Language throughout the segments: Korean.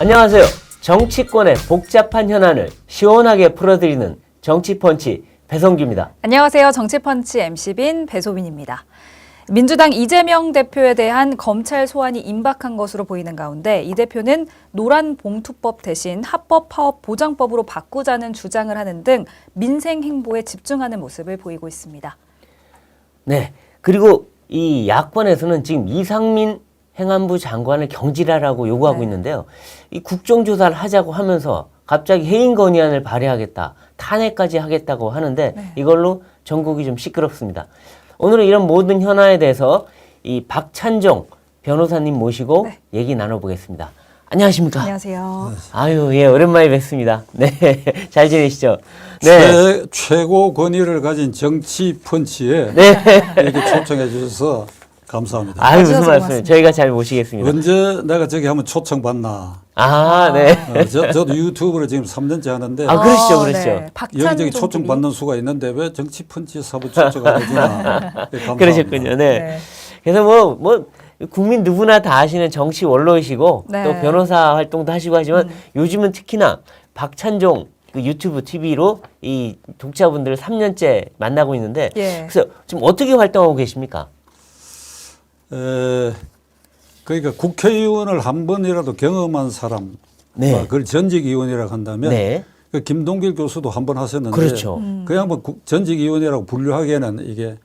안녕하세요. 정치권의 복잡한 현안을 시원하게 풀어드리는 정치펀치 배성규입니다. 안녕하세요. 정치펀치 MC빈 배소빈입니다. 민주당 이재명 대표에 대한 검찰 소환이 임박한 것으로 보이는 가운데 이 대표는 노란봉투법 대신 합법파업보장법으로 바꾸자는 주장을 하는 등 민생 행보에 집중하는 모습을 보이고 있습니다. 네, 그리고 이 야권에서는 지금 이상민 행안부 장관을 경질하라고 요구하고 있는데요. 이 국정조사를 하자고 하면서 갑자기 해임 건의안을 발의하겠다, 탄핵까지 하겠다고 하는데 이걸로 전국이 좀 시끄럽습니다. 오늘은 이런 모든 현안에 대해서 이 박찬종 변호사님 모시고 얘기 나눠보겠습니다. 안녕하십니까? 안녕하세요. 아유, 예, 오랜만에 뵙습니다. 네, 잘 지내시죠? 네. 최고 권위를 가진 정치 펀치에 이렇게 초청해 주셔서 감사합니다. 아유, 무슨 말씀? 저희가 잘 모시겠습니다. 언제 내가 저기 한번 초청 받나? 아, 네. 저도 유튜브를 지금 3년째 하는데 아, 그러시죠. 네. 여기저기 초청 받는 수가 있는데 왜 정치 펀치 사부 초청을 해주나? 네, 감사합니다. 그러셨군요. 네. 그래서 뭐 국민 누구나 다 아시는 정치 원로이시고 또 변호사 활동도 하시고 하지만 요즘은 특히나 박찬종 그 유튜브 TV로 이 독자분들을 3년째 만나고 있는데 그래서 지금 어떻게 활동하고 계십니까? 그러니까 국회의원을 한 번이라도 경험한 사람, 그걸 전직의원이라고 한다면 그 김동길 교수도 한 번 하셨는데 그렇죠. 그 양반 전직의원이라고 분류하기에는 이게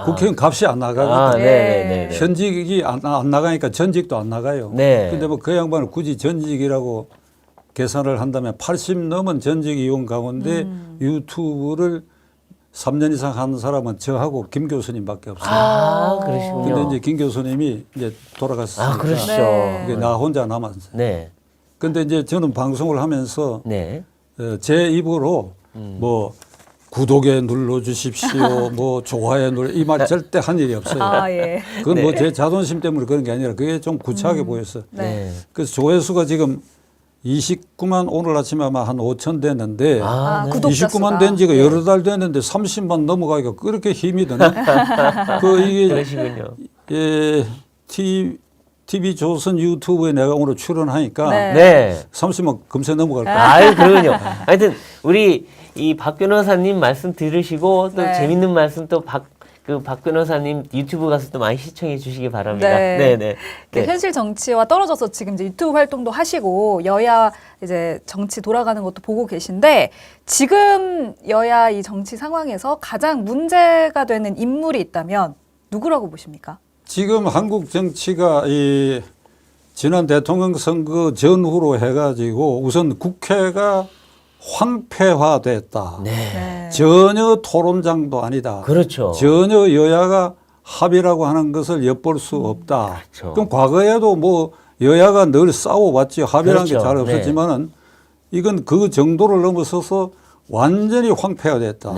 국회의원 값이 안 나가거든요. 현직이 안 나가니까 전직도 안 나가요. 근데 뭐 그 양반을 굳이 전직이라고 계산을 한다면 80 넘은 전직의원 가운데 유튜브를 3년 이상 하는 사람은 저하고 김 교수님밖에 없어요. 아, 그러시군요. 근데 이제 김 교수님이 이제 돌아갔으니까. 아, 그렇죠. 이게 나 혼자 남았어요. 근데 이제 저는 방송을 하면서 제 입으로 뭐 구독에 눌러주십시오, 뭐 좋아요 이 말 절대 한 일이 없어요. 그건 뭐 제 자존심 때문에 그런 게 아니라 그게 좀 구차하게 보였어요. 그래서 조회수가 지금 29만 오늘 아침에 아마 한 5천 됐는데 29만 된 지가 여러 달 됐는데 30만 넘어가기가 그렇게 힘이 드네. 이게 그러시군요. TV조선 유튜브에 내가 오늘 출연하니까 30만 금세 넘어갈 거예요. 아유, 그러군요. 하여튼 우리 이 박 변호사님 말씀 들으시고 또 재밌는 말씀 또 박 변호사님 유튜브 가서 또 많이 시청해 주시기 바랍니다. 현실 정치와 떨어져서 지금 이제 유튜브 활동도 하시고 여야 이제 정치 돌아가는 것도 보고 계신데 지금 여야 이 정치 상황에서 가장 문제가 되는 인물이 있다면 누구라고 보십니까? 지금 한국 정치가 이 지난 대통령 선거 전후로 해가지고 우선 국회가 황폐화됐다. 전혀 토론장도 아니다. 그렇죠. 전혀 여야가 합의라고 하는 것을 엿볼 수 없다. 그럼 과거에도 뭐 여야가 늘 싸워왔지 합의라는 게 잘 없었지만은 이건 그 정도를 넘어서서 완전히 황폐화됐다.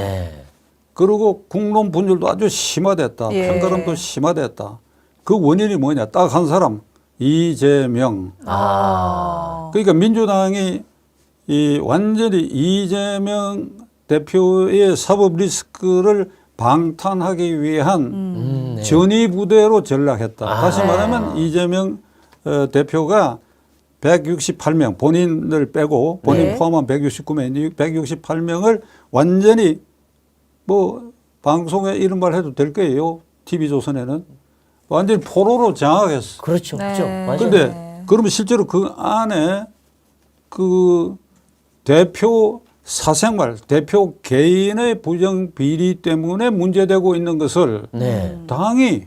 그리고 국론 분열도 아주 심화됐다. 편가름도 심화됐다. 그 원인이 뭐냐? 딱 한 사람 이재명. 그러니까 민주당이 완전히 이재명 대표의 사법 리스크를 방탄하기 위한 전위부대로 전락했다. 다시 말하면 이재명 대표가 168명 본인을 빼고 본인 포함한 169명, 168명을 완전히 뭐 방송에 이런 말 해도 될 거예요. TV조선에는 완전히 포로로 장악했어. 그렇죠. 그런데 그러면 실제로 그 안에 그 대표 사생활, 대표 개인의 부정 비리 때문에 문제되고 있는 것을 당이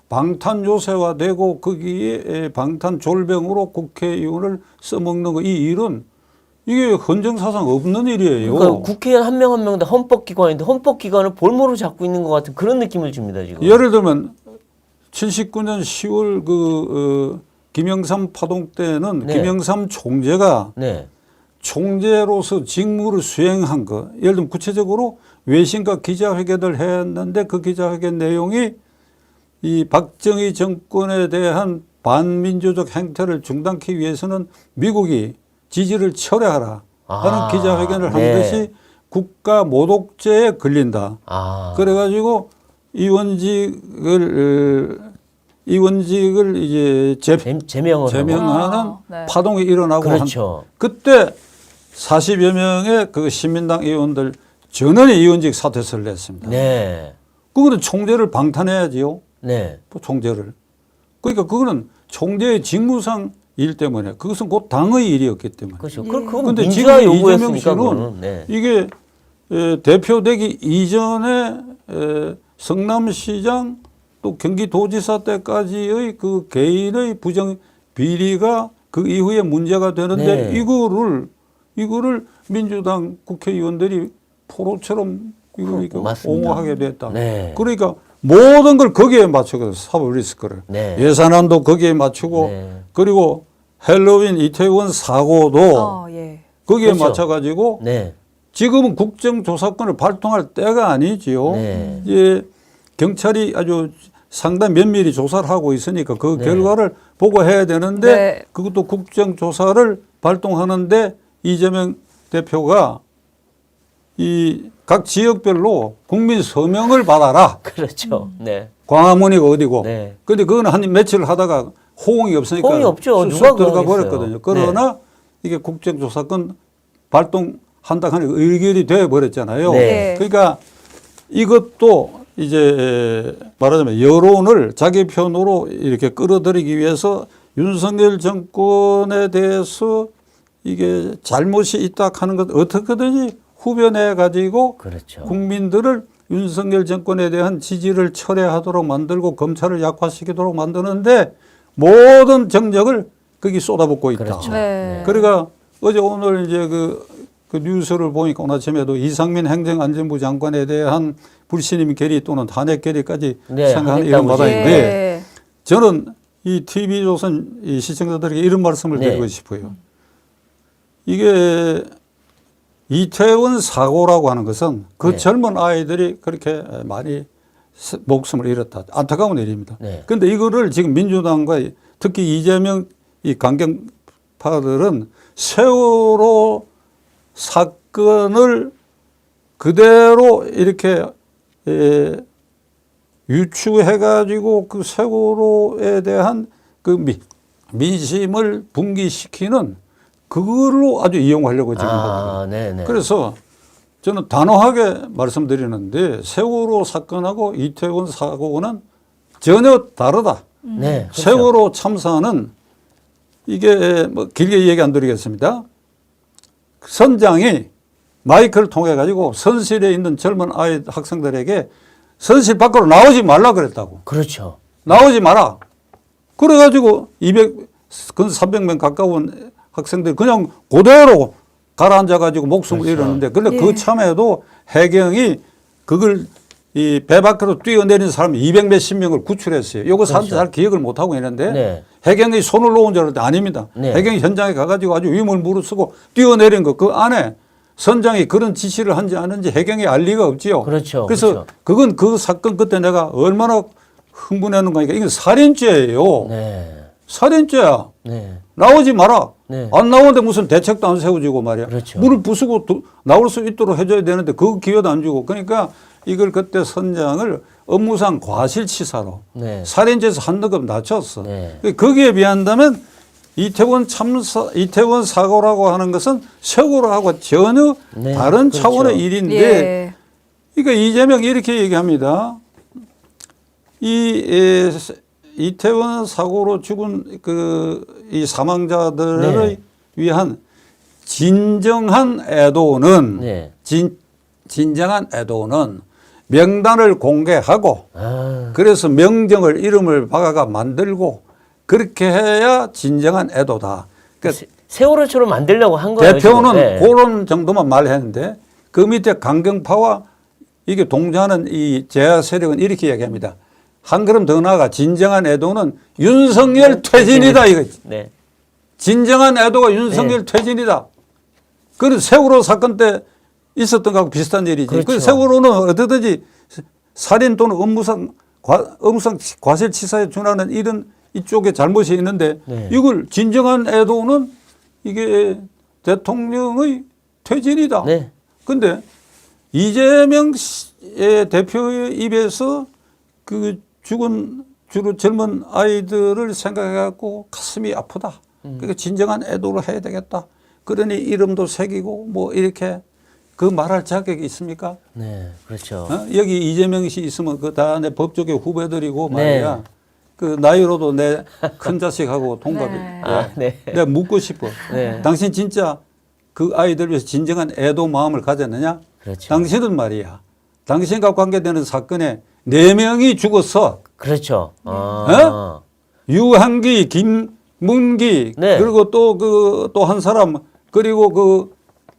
방탄 요새화되고 거기에 방탄 졸병으로 국회의원을 써먹는 거 이 일은 이게 헌정사상 없는 일이에요. 그러니까 국회의원 한 명 한 명 다 헌법기관인데 헌법기관을 볼모로 잡고 있는 것 같은 그런 느낌을 줍니다. 지금. 예를 들면 79년 10월 김영삼 파동 때는 김영삼 총재가 총재로서 직무를 수행한 거. 예를 들면 구체적으로 외신과 기자회견을 했는데 그 기자회견 내용이 이 박정희 정권에 대한 반민주적 행태를 중단하기 위해서는 미국이 지지를 철회하라 하는 기자회견을 한 것이 국가 모독죄에 걸린다. 그래가지고 이원직을 의원직을 이제 제명하는 네. 파동이 일어나고 그렇죠. 그때 40여 명의 그 시민당 의원들 전원이 의원직 사퇴서를 냈습니다. 네. 그거는 총재를 방탄해야지요. 네. 또 총재를. 그러니까 그거는 총재의 직무상 일 때문에 그것은 곧 당의 일이었기 때문에. 그렇죠. 예. 그건 근데 민주화 지금 이재명 요구였으니까 씨는 그거는. 네. 이게 대표되기 이전에 성남시장 또 경기도지사 때까지의 그 개인의 부정 비리가 그 이후에 문제가 되는데 네. 이거를 민주당 국회의원들이 포로처럼 이거 맞습니다. 옹호하게 됐다. 네. 그러니까 모든 걸 거기에 맞추거든. 사법 리스크를. 네. 예산안도 거기에 맞추고 네. 그리고 헬로윈 이태원 사고도 예. 거기에 그렇죠. 맞춰가지고 네. 지금은 국정조사권을 발동할 때가 아니지요. 네. 이제 경찰이 아주 상당히 면밀히 조사를 하고 있으니까 그 네. 결과를 보고 해야 되는데 네. 그것도 국정조사를 발동하는데 이재명 대표가 이 각 지역별로 국민 서명을 받아라. 그렇죠. 네. 광화문이가 어디고. 네. 근데 그건 한 며칠 하다가 호응이 없으니까 호응이 없죠. 쑥 누가 들어가 그러겠어요. 버렸거든요. 그러나 이게 국정조사권 발동한다 하는 의결이 되어 버렸잖아요. 네. 그러니까 이것도 이제 말하자면 여론을 자기 편으로 이렇게 끌어들이기 위해서 윤석열 정권에 대해서 이게 잘못이 있다 하는 것 어떻게든지 후벼내 가지고 그렇죠. 국민들을 윤석열 정권에 대한 지지를 철회하도록 만들고 검찰을 약화시키도록 만드는데 모든 정력을 거기 쏟아붓고 있다. 그렇죠. 네. 그러니까 어제 오늘 이제 그 뉴스를 보니까 오늘 아침에도 이상민 행정안전부 장관에 대한 불신임 결의 또는 탄핵 결의까지 네, 생각하는 이런 하겠다고 바다인데 예. 저는 이 TV조선 이 시청자들에게 이런 말씀을 네. 드리고 싶어요. 이게 이태원 사고라고 하는 것은 그 네. 젊은 아이들이 그렇게 많이 목숨을 잃었다. 안타까운 일입니다. 네. 그런데 이거를 지금 민주당과 특히 이재명 이 강경파들은 세월호 사건을 그대로 이렇게 유추해가지고 그 세월호에 대한 그 민심을 분기시키는 그걸로 아주 이용하려고 지금 하거든요. 네네. 그래서 저는 단호하게 말씀드리는데 세월호 사건하고 이태원 사고는 전혀 다르다. 네. 그렇죠. 세월호 참사는 이게 뭐 길게 얘기 안 드리겠습니다. 선장이 마이크를 통해 가지고 선실에 있는 젊은 아이 학생들에게 선실 밖으로 나오지 말라 그랬다고. 그렇죠. 나오지 마라. 그래가지고 300명 가까운 학생들이 그냥 그대로 가라앉아가지고 목숨을 그렇죠. 잃었는데, 그런데 예. 그 참에도 해경이 그걸 이 배 밖으로 뛰어내린 사람 200 몇십 명을 구출했어요. 이거 사람들 그렇죠. 잘 기억을 못 하고 있는데 네. 해경이 손을 놓은 줄 알았는데 아닙니다. 네. 해경이 현장에 가가지고 아주 위물 무릅쓰고 뛰어내린 거 그 안에 선장이 그런 지시를 한지 아는지 해경이 알 리가 없지요. 그렇죠. 그래서 그렇죠. 그건 그 사건 그때 내가 얼마나 흥분했는가 하니까 이건 살인죄예요. 네. 살인죄야. 네. 나오지 마라. 네. 안 나오는데 무슨 대책도 안 세워지고 말이야. 그렇죠. 문을 부수고 나올 수 있도록 해줘야 되는데 그 기회도 안 주고. 그러니까 이걸 그때 선장을 업무상 과실치사로 네. 살인죄에서 한 등급 낮췄어. 네. 거기에 비한다면 이태원 참사, 이태원 사고라고 하는 것은 세월호하고 전혀 네. 다른 그렇죠. 차원의 일인데, 예. 그러니까 이재명이 이렇게 얘기합니다. 이태원 사고로 죽은 이 사망자들을 네. 위한 진정한 애도는 네. 진정한 애도는 명단을 공개하고 아, 그래서 명정을 이름을 박아가 만들고 그렇게 해야 진정한 애도다. 그러니까 세월호처럼 만들려고 한 거예요. 대표는 지금. 네. 그런 정도만 말했는데 그 밑에 강경파와 이게 동조하는 이 제야 세력은 이렇게 얘기합니다. 한 걸음 더 나아가 진정한 애도는 윤석열 퇴진이다 이거. 네. 진정한 애도가 윤석열 퇴진이다. 그래서 세월호 사건 때 있었던 거하고 비슷한 일이지. 그렇죠. 그 세월호는 어떻든지 살인 또는 업무상 과실치사에 준하는 이런 이쪽에 잘못이 있는데 네. 이걸 진정한 애도는 이게 대통령의 퇴진이다. 네. 근데 이재명 대표의 입에서 그 죽은 주로 젊은 아이들을 생각해갖고 가슴이 아프다. 그러니까 진정한 애도를 해야 되겠다. 그러니 이름도 새기고 뭐 이렇게 그 말할 자격이 있습니까? 네, 그렇죠. 여기 이재명 씨 있으면 그 다 내 법조계 후배들이고 말이야. 그 나이로도 내 큰 자식하고 동갑이. 네. 아, 네. 내가 묻고 싶어. 네. 당신 진짜 그 아이들 위해서 진정한 애도 마음을 가졌느냐? 그렇죠. 당신은 말이야. 당신과 관계되는 사건에 4명이 죽었어. 그렇죠. 유한기, 김문기, 네. 그리고 또 한 사람, 그리고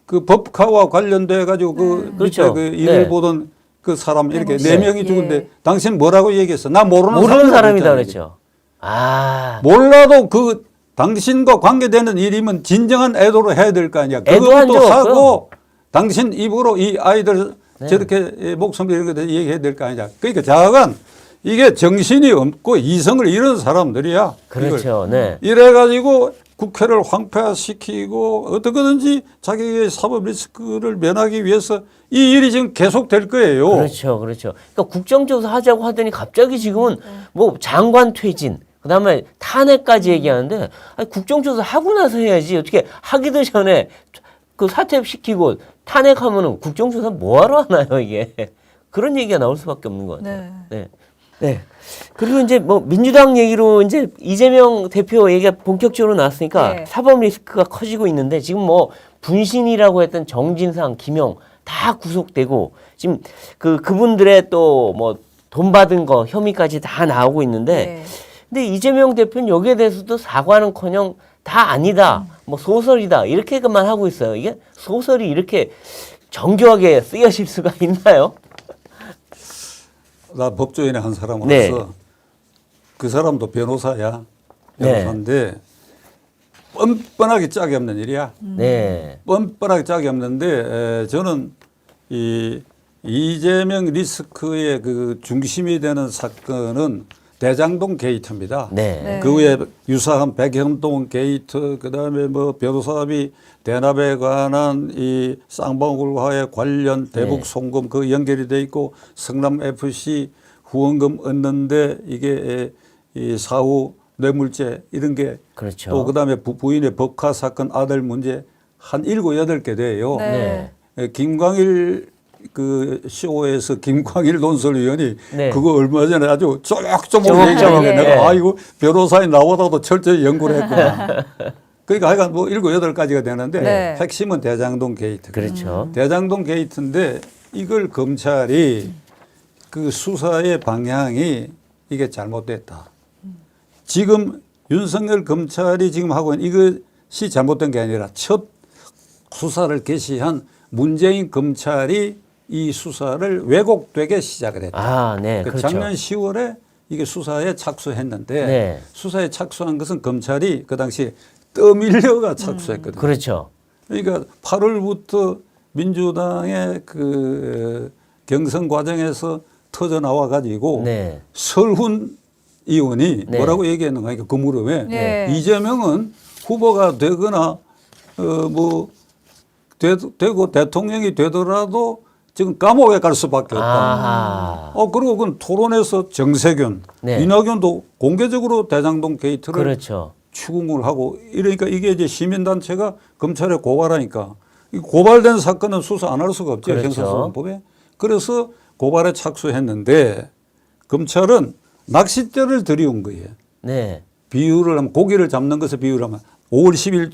그 법카와 관련돼 가지고 그 그렇죠. 밑에 그 일을 네. 보던 그 사람 이렇게 네. 4명이 죽은데 예. 당신 뭐라고 얘기했어? 나 모르는 사람이다 그랬잖아, 그랬죠. 아, 몰라도 그 당신과 관계되는 일이면 진정한 애도를 해야 될 거 아니야. 애도한 적 그것도 없어요. 하고 당신 입으로 이 아이들 저렇게 목숨 이런 거 얘기해야 될 거 아니야. 그러니까 자간 이게 정신이 없고 이성을 잃은 사람들이야. 그렇죠. 네. 이래가지고 국회를 황폐화시키고 어떻게든지 자기의 사법 리스크를 면하기 위해서 이 일이 지금 계속될 거예요. 그렇죠. 그렇죠. 그러니까 국정조사 하자고 하더니 갑자기 지금은 뭐 장관 퇴진, 그다음에 탄핵까지 얘기하는데 아니, 국정조사 하고 나서 해야지. 어떻게 하기도 전에 그 사퇴시키고 탄핵하면은 국정조사 뭐하러 하나요, 이게. 그런 얘기가 나올 수밖에 없는 것 같아요. 네. 네. 그리고 이제 뭐 민주당 얘기로 이제 이재명 대표 얘기가 본격적으로 나왔으니까 네. 사법 리스크가 커지고 있는데 지금 뭐 분신이라고 했던 정진상, 김용 다 구속되고 지금 그분들의 또 뭐 돈 받은 거 혐의까지 다 나오고 있는데 근데 이재명 대표는 여기에 대해서도 사과는커녕 다 아니다. 뭐 소설이다. 이렇게만 하고 있어요. 이게 소설이 이렇게 정교하게 쓰여질 수가 있나요? 나 법조인의 한 사람으로서 네. 그 사람도 변호사야. 네. 변호사인데 뻔뻔하게 짝이 없는 일이야. 네. 뻔뻔하게 짝이 없는데 저는 이 이재명 리스크의 그 중심이 되는 사건은 대장동 게이트입니다. 네. 그 후에 유사한 백현동 게이트, 그 다음에 뭐 변호사비 대납에 관한 이 쌍방울과의 관련 대북 송금 그 연결이 돼 있고 성남 FC 후원금 얻는데 이게 이 사후 뇌물죄 이런 게 그렇죠. 또 그다음에 부인의 법카 사건 아들 문제 한 7, 8개 돼요. 네. 김광일 그 쇼에서 김광일 논설위원이 네. 그거 얼마 전에 아주 쪼목쪼목 쪼목쪼목, 얘기하는데 네. 내가 아이고 변호사인 나보다도 철저히 연구를 했구나. 그러니까 하여간 뭐 7, 8가지가 되는데 네. 핵심은 대장동 게이트. 그렇죠. 대장동 게이트인데 이걸 검찰이 그 수사의 방향이 이게 잘못됐다. 지금 윤석열 검찰이 지금 하고 있는 이것이 잘못된 게 아니라 첫 수사를 개시한 문재인 검찰이 이 수사를 왜곡되게 시작을 했다. 아, 네. 그 그렇죠. 작년 10월에 이게 수사에 착수했는데 네. 수사에 착수한 것은 검찰이 그 당시 떠밀려가 착수했거든요. 그렇죠. 그러니까 8월부터 민주당의 그 경선 과정에서 터져 나와 가지고 네. 설훈 의원이 네. 뭐라고 얘기했는가 하니까 그 무렵에 네. 이재명은 후보가 되거나 뭐 되고 대통령이 되더라도 지금 감옥에 갈 수밖에 없다. 아하. 그리고 그건 토론에서 정세균, 네. 이낙연도 공개적으로 대장동 게이트를 그렇죠. 추궁을 하고 이러니까 이게 이제 시민단체가 검찰에 고발하니까 이 고발된 사건은 수사 안 할 수가 없죠. 그렇죠. 형사소송법에. 그래서 고발에 착수했는데 검찰은 낚싯대를 들이온 거예요. 네. 비유를 하면 고기를 잡는 것을 비유를 하면 5월 10일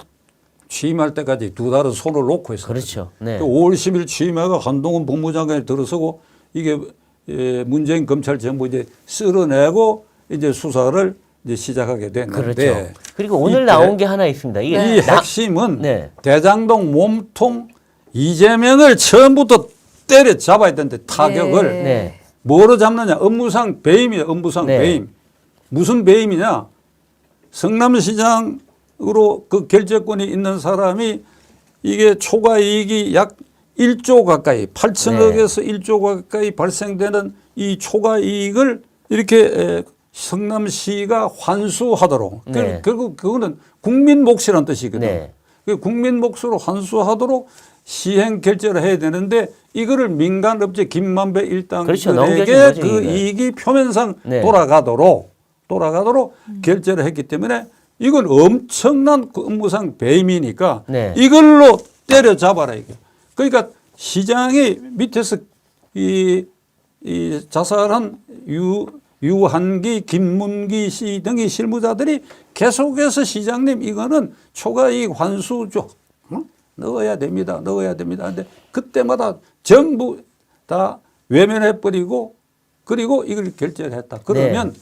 취임할 때까지 2달은 손을 놓고 있었어요. 그렇죠. 네. 5월 10일 취임해가 한동훈 법무장관이 들어서고 이게 문재인 검찰 정부 이제 쓸어내고 이제 수사를 이제 시작하게 됐는데 그렇죠. 그리고 오늘 나온 게 하나 있습니다. 이게 이 핵심은 네. 대장동 몸통 이재명을 처음부터 때려 잡아야 되는데 타격을 네. 뭐로 잡느냐? 업무상 배임이에요. 업무상 네. 배임. 무슨 배임이냐? 성남시장으로 그 결재권이 있는 사람이 이게 초과 이익이 약 1조 가까이 8천억에서 1조 가까이 발생되는 이 초과 이익을 이렇게 성남시가 환수하도록 네. 결국 그거는 국민 몫이라는 뜻이거든요. 네. 그 국민 몫으로 환수하도록 시행 결제를 해야 되는데 이거를 민간업체 김만배 그렇죠. 넘겨준 일당들에게 거죠, 그 이게. 이익이 표면상 네. 돌아가도록 돌아가도록 결재를 했기 때문에 이건 엄청난 그 업무상 배임이니까 네. 이걸로 때려잡아라 이게. 그러니까 시장이 밑에서 이 자살한 유한기, 김문기 씨 등의 실무자들이 계속해서 시장님 이거는 초과이익 환수죠. 응? 넣어야 됩니다. 넣어야 됩니다. 근데 그때마다 전부 다 외면해버리고 그리고 이걸 결재를 했다. 그러면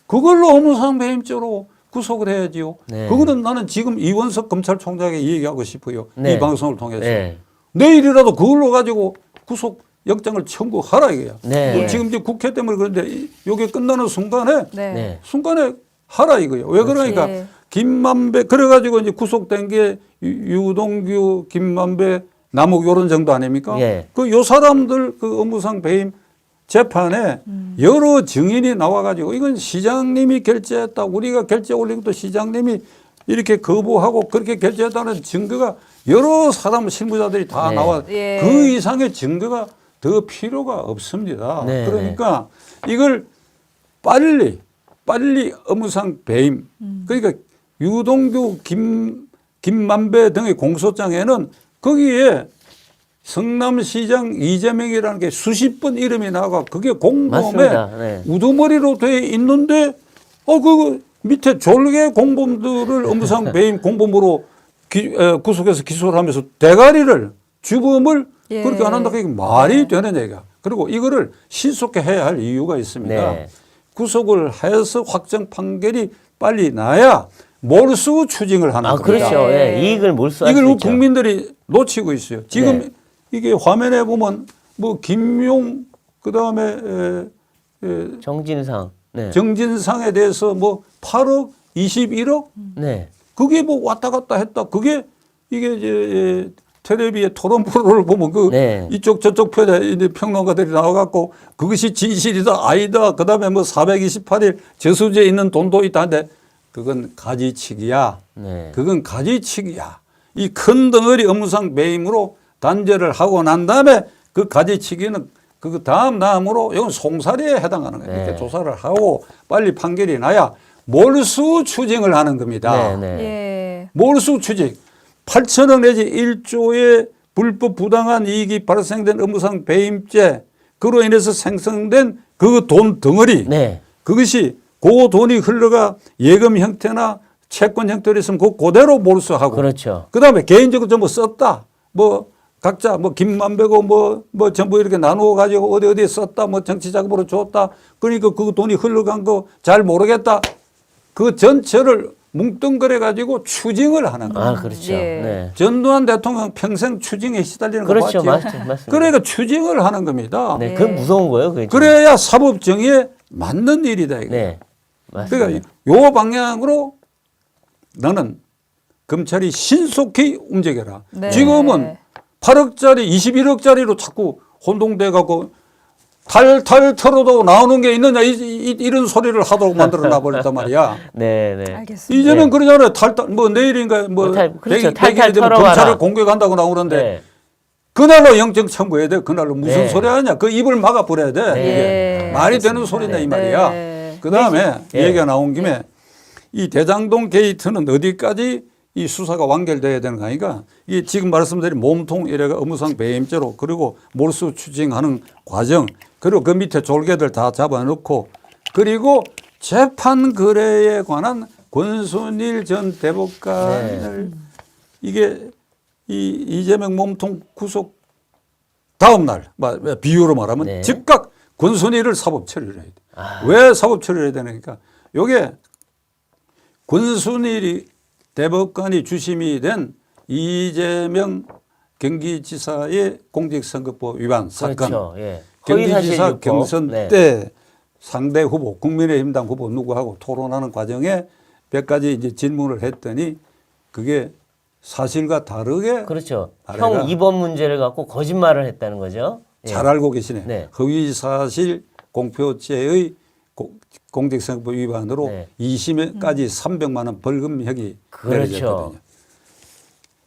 그걸로 업무상 배임죄로 구속을 해야지요. 네. 그거는 나는 지금 이원석 검찰총장에게 얘기하고 싶어요. 네. 이 방송을 통해서. 네. 내일이라도 그걸로 가지고 구속 영장을 청구하라 이거야. 네. 지금 이제 국회 때문에 그런데 이게 끝나는 순간에 네. 순간에 하라 이거예요. 왜 그러니까 예. 김만배 그래가지고 이제 구속된 게 유동규, 김만배, 남욱 요런 정도 아닙니까? 예. 그 요 사람들 그 업무상 배임 재판에 여러 증인이 나와가지고 이건 시장님이 결재했다. 우리가 결재 올린 것도 시장님이 이렇게 거부하고 그렇게 결재했다는 증거가 여러 사람 실무자들이 다 네. 나와. 예. 그 이상의 증거가 더 필요가 없습니다. 네, 그러니까 이걸 빨리 업무상 배임. 그러니까 유동규, 김만배 등의 공소장에는 거기에 성남시장 이재명이라는 게 수십 번 이름이 나가 그게 공범에 맞습니다. 네. 우두머리로 돼 있는데 그 밑에 졸개 공범들을 업무상 배임 공범으로 구속해서 기소를 하면서 대가리를 주범을 예. 그렇게 안 한다. 그게 말이 되는 얘기야. 그리고 이거를 신속히 해야 할 이유가 있습니다. 네. 구속을 해서 확정 판결이 빨리 나야 몰수 추징을 하는 겁니다. 그렇죠. 예. 이익을 몰수할 수 이걸 있죠. 국민들이 놓치고 있어요. 지금 네. 이게 화면에 보면 뭐 김용 그다음에 정진상. 네. 정진상에 대해서 뭐 8억, 21억 네. 그게 뭐 왔다 갔다 했다. 그게 이게 이제 텔레비의 토론 프로를 보면 그 네. 이쪽 저쪽 편에 이제 평론가들이 나와갖고 그것이 진실이다 아니다. 그다음에 뭐 428일 저수지에 있는 돈도 있다는데 그건 가지치기야. 네. 그건 가지치기야. 이 큰 덩어리 업무상 배임으로 단죄를 하고 난 다음에 그 가지치기는 그 다음으로 이건 송사리에 해당하는 거예요. 네. 이렇게 조사를 하고 빨리 판결이 나야 몰수 추징을 하는 겁니다. 네. 네. 예. 몰수 추징. 8천억 내지 1조의 불법 부당한 이익이 발생된 업무상 배임죄 그로 인해서 생성된 그 돈 덩어리 네. 그것이 그 돈이 흘러가 예금 형태나 채권 형태로 있으면 그대로 몰수하고 그렇죠. 그다음에 개인적으로 전부 썼다. 뭐 각자 뭐 김만배고 뭐 전부 이렇게 나누어 가지고 어디에 썼다. 뭐 정치 자금으로 줬다. 그러니까 그 돈이 흘러간 거 잘 모르겠다. 그 전체를 뭉뚱그려 가지고 추징을 하는 거예요. 그렇죠. 예. 네. 전두환 대통령 평생 추징에 시달리는 거 그렇죠. 맞죠? 맞습니다. 그러니까 추징을 하는 겁니다. 네. 그건 무서운 거예요. 그게 좀. 그래야 사법 정의에 맞는 일이다 이거. 네. 맞습니다. 그러니까 요 방향으로 나는 검찰이 신속히 움직여라. 네. 지금은 8억짜리, 21억짜리로 자꾸 혼동돼 갖고 탈탈 털어도 나오는 게 있느냐 이런 소리를 하도록 만들어 놔버렸단 말이야. 네, 네. 알겠습니다. 이제는 그러잖아요. 탈탈 뭐 내일인가 뭐 그렇죠. 100일이 탈탈 되면 털어와라. 검찰을 공격한다고 나오는데 네. 그날로 영장 청구해야 돼. 그날로 무슨 네. 소리 하냐. 그 입을 막아버려야 돼. 네. 이게 말이 되는 소리냐 이 말이야. 네. 그다음에 네. 얘기가 나온 김에 이 대장동 게이트는 어디까지 이 수사가 완결돼야 되는 거 아니까 이 지금 말씀드린 몸통 이래가 업무상 배임죄로 그리고 몰수 추징하는 과정 그리고 그 밑에 졸개들 다 잡아놓고 그리고 재판 거래에 관한 권순일 전 대법관을 이게 이 이재명 몸통 구속 다음 날 비유로 말하면 네. 즉각 권순일을 사법 처리를 해야 돼. 왜 사법 처리를 해야 되니까 요게 권순일이 대법관이 주심이 된 이재명 경기지사의 공직선거법 위반 사건. 그렇죠. 예. 경기지사 허위사실 경선 유포. 네. 때 상대 후보 국민의힘당 후보 누구하고 토론하는 과정에 몇 가지 이제 질문을 했더니 그게 사실과 다르게 그렇죠. 아래가 형 2번 문제를 갖고 거짓말을 했다는 거죠. 예. 잘 알고 계시네. 네. 허위사실 공표죄의 공직선거법 위반으로 네. 2심까지 300만 원 벌금형이 그렇죠. 내려졌거든요.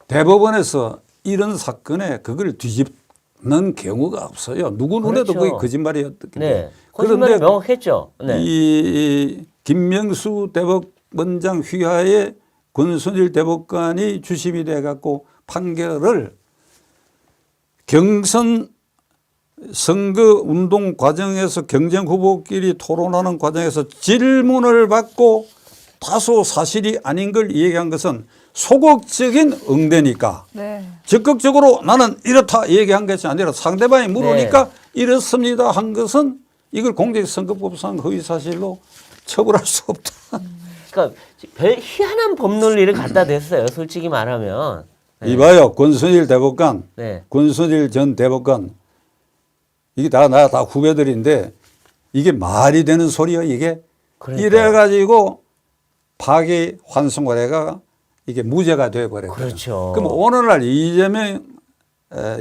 대법원에서 이런 사건에 그걸 뒤집는 경우가 없어요. 누구 눈에도 그렇죠. 그게 거짓말이었기 때문에. 네. 거짓말이 명확했죠. 네. 이 김명수 대법원장 휘하에 권순일 대법관이 주심이 돼 갖고 판결을 경선 선거 운동 과정에서 경쟁 후보끼리 토론하는 과정에서 질문을 받고 다소 사실이 아닌 걸 얘기한 것은 소극적인 응대니까 네. 적극적으로 나는 이렇다 얘기한 것이 아니라 상대방이 물으니까 이렇습니다 한 것은 이걸 공직선거법상 허위사실로 처벌할 수 없다. 그러니까 별 희한한 법 논리를 갖다 댔어요. 솔직히 말하면. 네. 이봐요. 권순일 대법관, 네. 권순일 전 대법관 이게 다 후배들인데 이게 말이 되는 소리야 이게. 그러니까요. 이래가지고 파기 환송을 해가 이게 무죄가 돼버렸어요. 그렇죠. 그럼 오늘날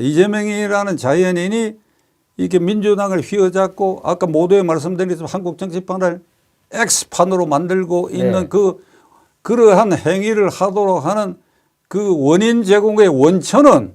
이재명이라는 자연인이 이렇게 민주당을 휘어잡고 아까 모두에 말씀드린 것처럼 한국 정치판을 X판으로 만들고 있는 그러한 행위를 하도록 하는 그 원인 제공의 원천은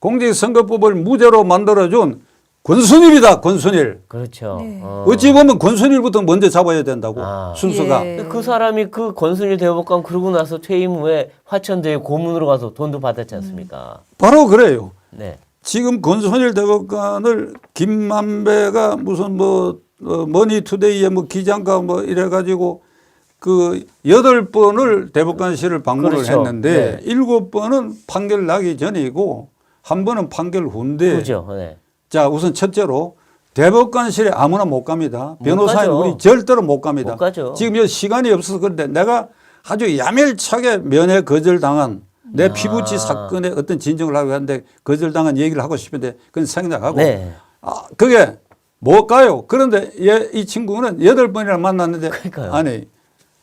공직선거법을 무죄로 만들어준 권순일이다, 권순일. 그렇죠. 네. 어찌 보면 권순일부터 먼저 잡아야 된다고, 순서가. 예. 그 사람이 그 권순일 대법관 그러고 나서 퇴임 후에 화천대에 고문으로 가서 돈도 받았지 않습니까? 바로 그래요. 네. 지금 권순일 대법관을 김만배가 무슨 머니투데이에 기자인가 이래가지고 그 8번을 대법관실을 방문을 그렇죠. 했는데 네. 7번은 판결 나기 전이고 한 번은 판결 후인데 그죠. 네. 자, 우선 첫째로 대법관실에 아무나 못 갑니다. 변호사인 가죠. 우리 절대로 못 갑니다. 못 가죠. 지금 시간이 없어서 그런데 내가 아주 야멸차게 면회 거절당한 내 피부치 사건의 어떤 진정을 하고 하는데 거절당한 얘기를 하고 싶은데 그건 생략하고 네. 그게 뭘까요? 그런데 이 친구는 8번이나 만났는데 그러니까요. 아니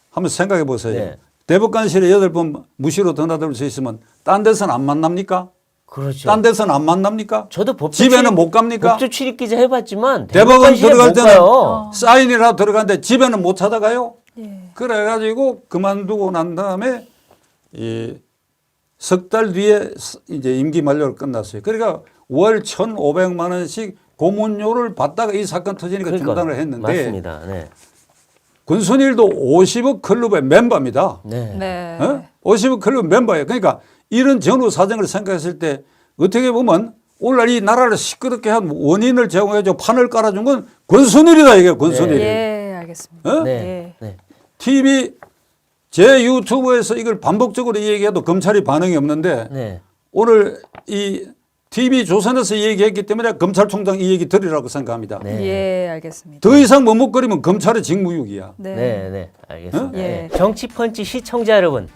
한번 생각해 보세요. 네. 대법관실에 8번 무시로 드나들 수 있으면 딴 데서는 안 만납니까? 그렇죠. 딴 데서는 안 만납니까? 저도 법조 집에는 출입, 못 갑니까? 법조 출입 기자 해봤지만 대법원 대법관실에 들어갈 못 때는 가요. 사인이라도 들어가는데 집에는 못 찾아가요. 예. 그래가지고 그만두고 난 다음에 석 달 뒤에 이제 임기 만료를 끝났어요. 그러니까 월 1,500만 원씩 고문료를 받다가 이 사건 터지니까 그러니까, 중단을 했는데 맞습니다. 네. 권순일도 50억 클럽의 멤버입니다. 네. 네. 50억 클럽 멤버예요. 그러니까 이런 전후 사정을 생각했을 때 어떻게 보면 오늘날 이 나라를 시끄럽게 한 원인을 제공해서 판을 깔아준 건 권순일이다 이게 권순일이. 예, 알겠습니다. 네. 예. 네. TV 제 유튜브에서 이걸 반복적으로 얘기해도 검찰이 반응이 없는데 네. 오늘 이 TV 조선에서 얘기했기 때문에 검찰총장 이 얘기 들으라고 생각합니다. 네. 예, 알겠습니다. 더 이상 머뭇거리면 검찰의 직무유기야. 네. 네, 네, 알겠습니다. 예. 네. 정치펀치 시청자 여러분,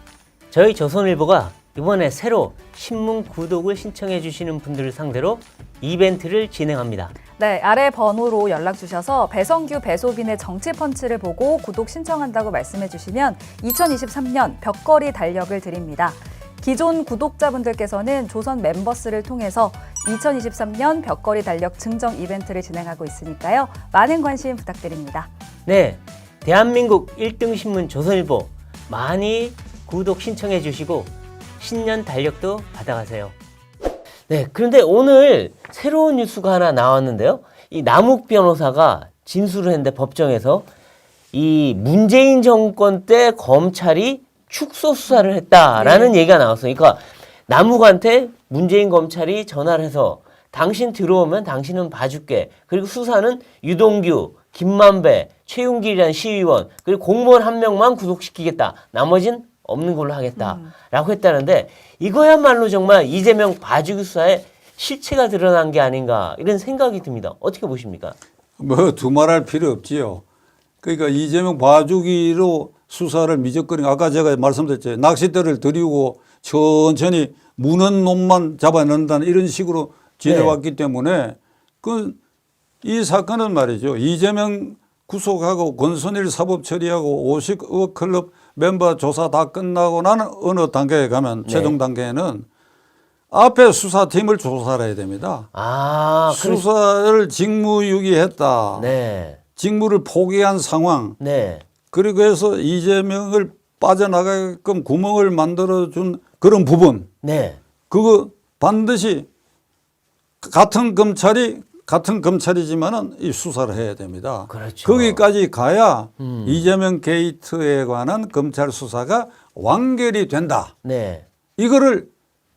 저희 조선일보가 이번에 새로 신문 구독을 신청해 주시는 분들을 상대로 이벤트를 진행합니다. 네, 아래 번호로 연락 주셔서 배성규, 배소빈의 정치펀치를 보고 구독 신청한다고 말씀해 주시면 2023년 벽걸이 달력을 드립니다. 기존 구독자분들께서는 조선 멤버스를 통해서 2023년 벽걸이 달력 증정 이벤트를 진행하고 있으니까요. 많은 관심 부탁드립니다. 네, 대한민국 1등 신문 조선일보 많이 구독 신청해 주시고 신년 달력도 받아가세요. 네, 그런데 오늘 새로운 뉴스가 하나 나왔는데요. 이 남욱 변호사가 진술을 했는데 법정에서 이 문재인 정권 때 검찰이 축소 수사를 했다라는 얘기가 나왔어요. 그러니까 남욱한테 문재인 검찰이 전화를 해서 당신 들어오면 당신은 봐줄게. 그리고 수사는 유동규, 김만배, 최윤길이라는 시의원 그리고 공무원 한 명만 구속시키겠다. 나머진 없는 걸로 하겠다라고 했다는데 이거야말로 정말 이재명 봐주기 수사에 실체가 드러난 게 아닌가 이런 생각이 듭니다. 어떻게 보십니까? 두말할 필요 없지요. 그러니까 이재명 봐주기로 수사를 미적거리는 아까 제가 말씀드렸죠. 낚싯대를 들이고 천천히 무는 놈만 잡아낸다는 이런 식으로 지내왔기 때문에 이 사건은 말이죠. 이재명 구속하고 권순일 사법 처리하고 50억 클럽 멤버 조사 다 끝나고 나는 어느 단계에 가면 최종 단계에는 앞에 수사팀을 조사를 해야 됩니다. 수사를 직무유기했다. 네. 직무를 포기한 상황. 네. 그리고 해서 이재명을 빠져나가게끔 구멍을 만들어준 그런 부분. 네. 그거 반드시 같은 검찰이 같은 검찰이지만은 이 수사를 해야 됩니다. 그렇죠. 거기까지 가야 이재명 게이트에 관한 검찰 수사가 완결이 된다. 네. 이거를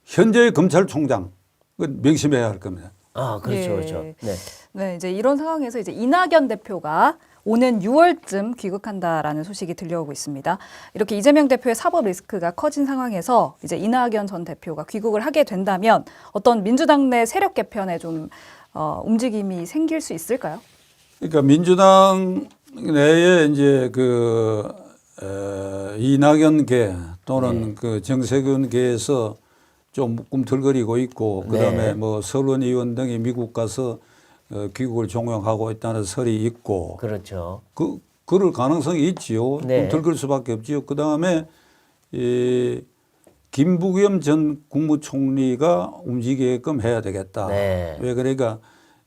현재의 검찰총장 명심해야 할 겁니다. 아, 그렇죠, 예. 그렇죠. 네. 네, 이제 이런 상황에서 이제 이낙연 대표가 오는 6월쯤 귀국한다라는 소식이 들려오고 있습니다. 이렇게 이재명 대표의 사법 리스크가 커진 상황에서 이제 이낙연 전 대표가 귀국을 하게 된다면 어떤 민주당 내 세력 개편에 좀 움직임이 생길 수 있을까요? 그러니까 민주당 내에 이제 이낙연계 또는 네. 그 정세균계에서 좀 꿈틀거리고 있고 그다음에 네. 뭐 서른 의원 등이 미국 가서 귀국을 종용하고 있다는 설이 있고 그렇죠. 그럴 가능성이 있지요. 네. 꿈틀거릴 수밖에 없지요. 그다음에 이 김부겸 전 국무총리가 움직이게끔 해야 되겠다. 네. 왜 그러니까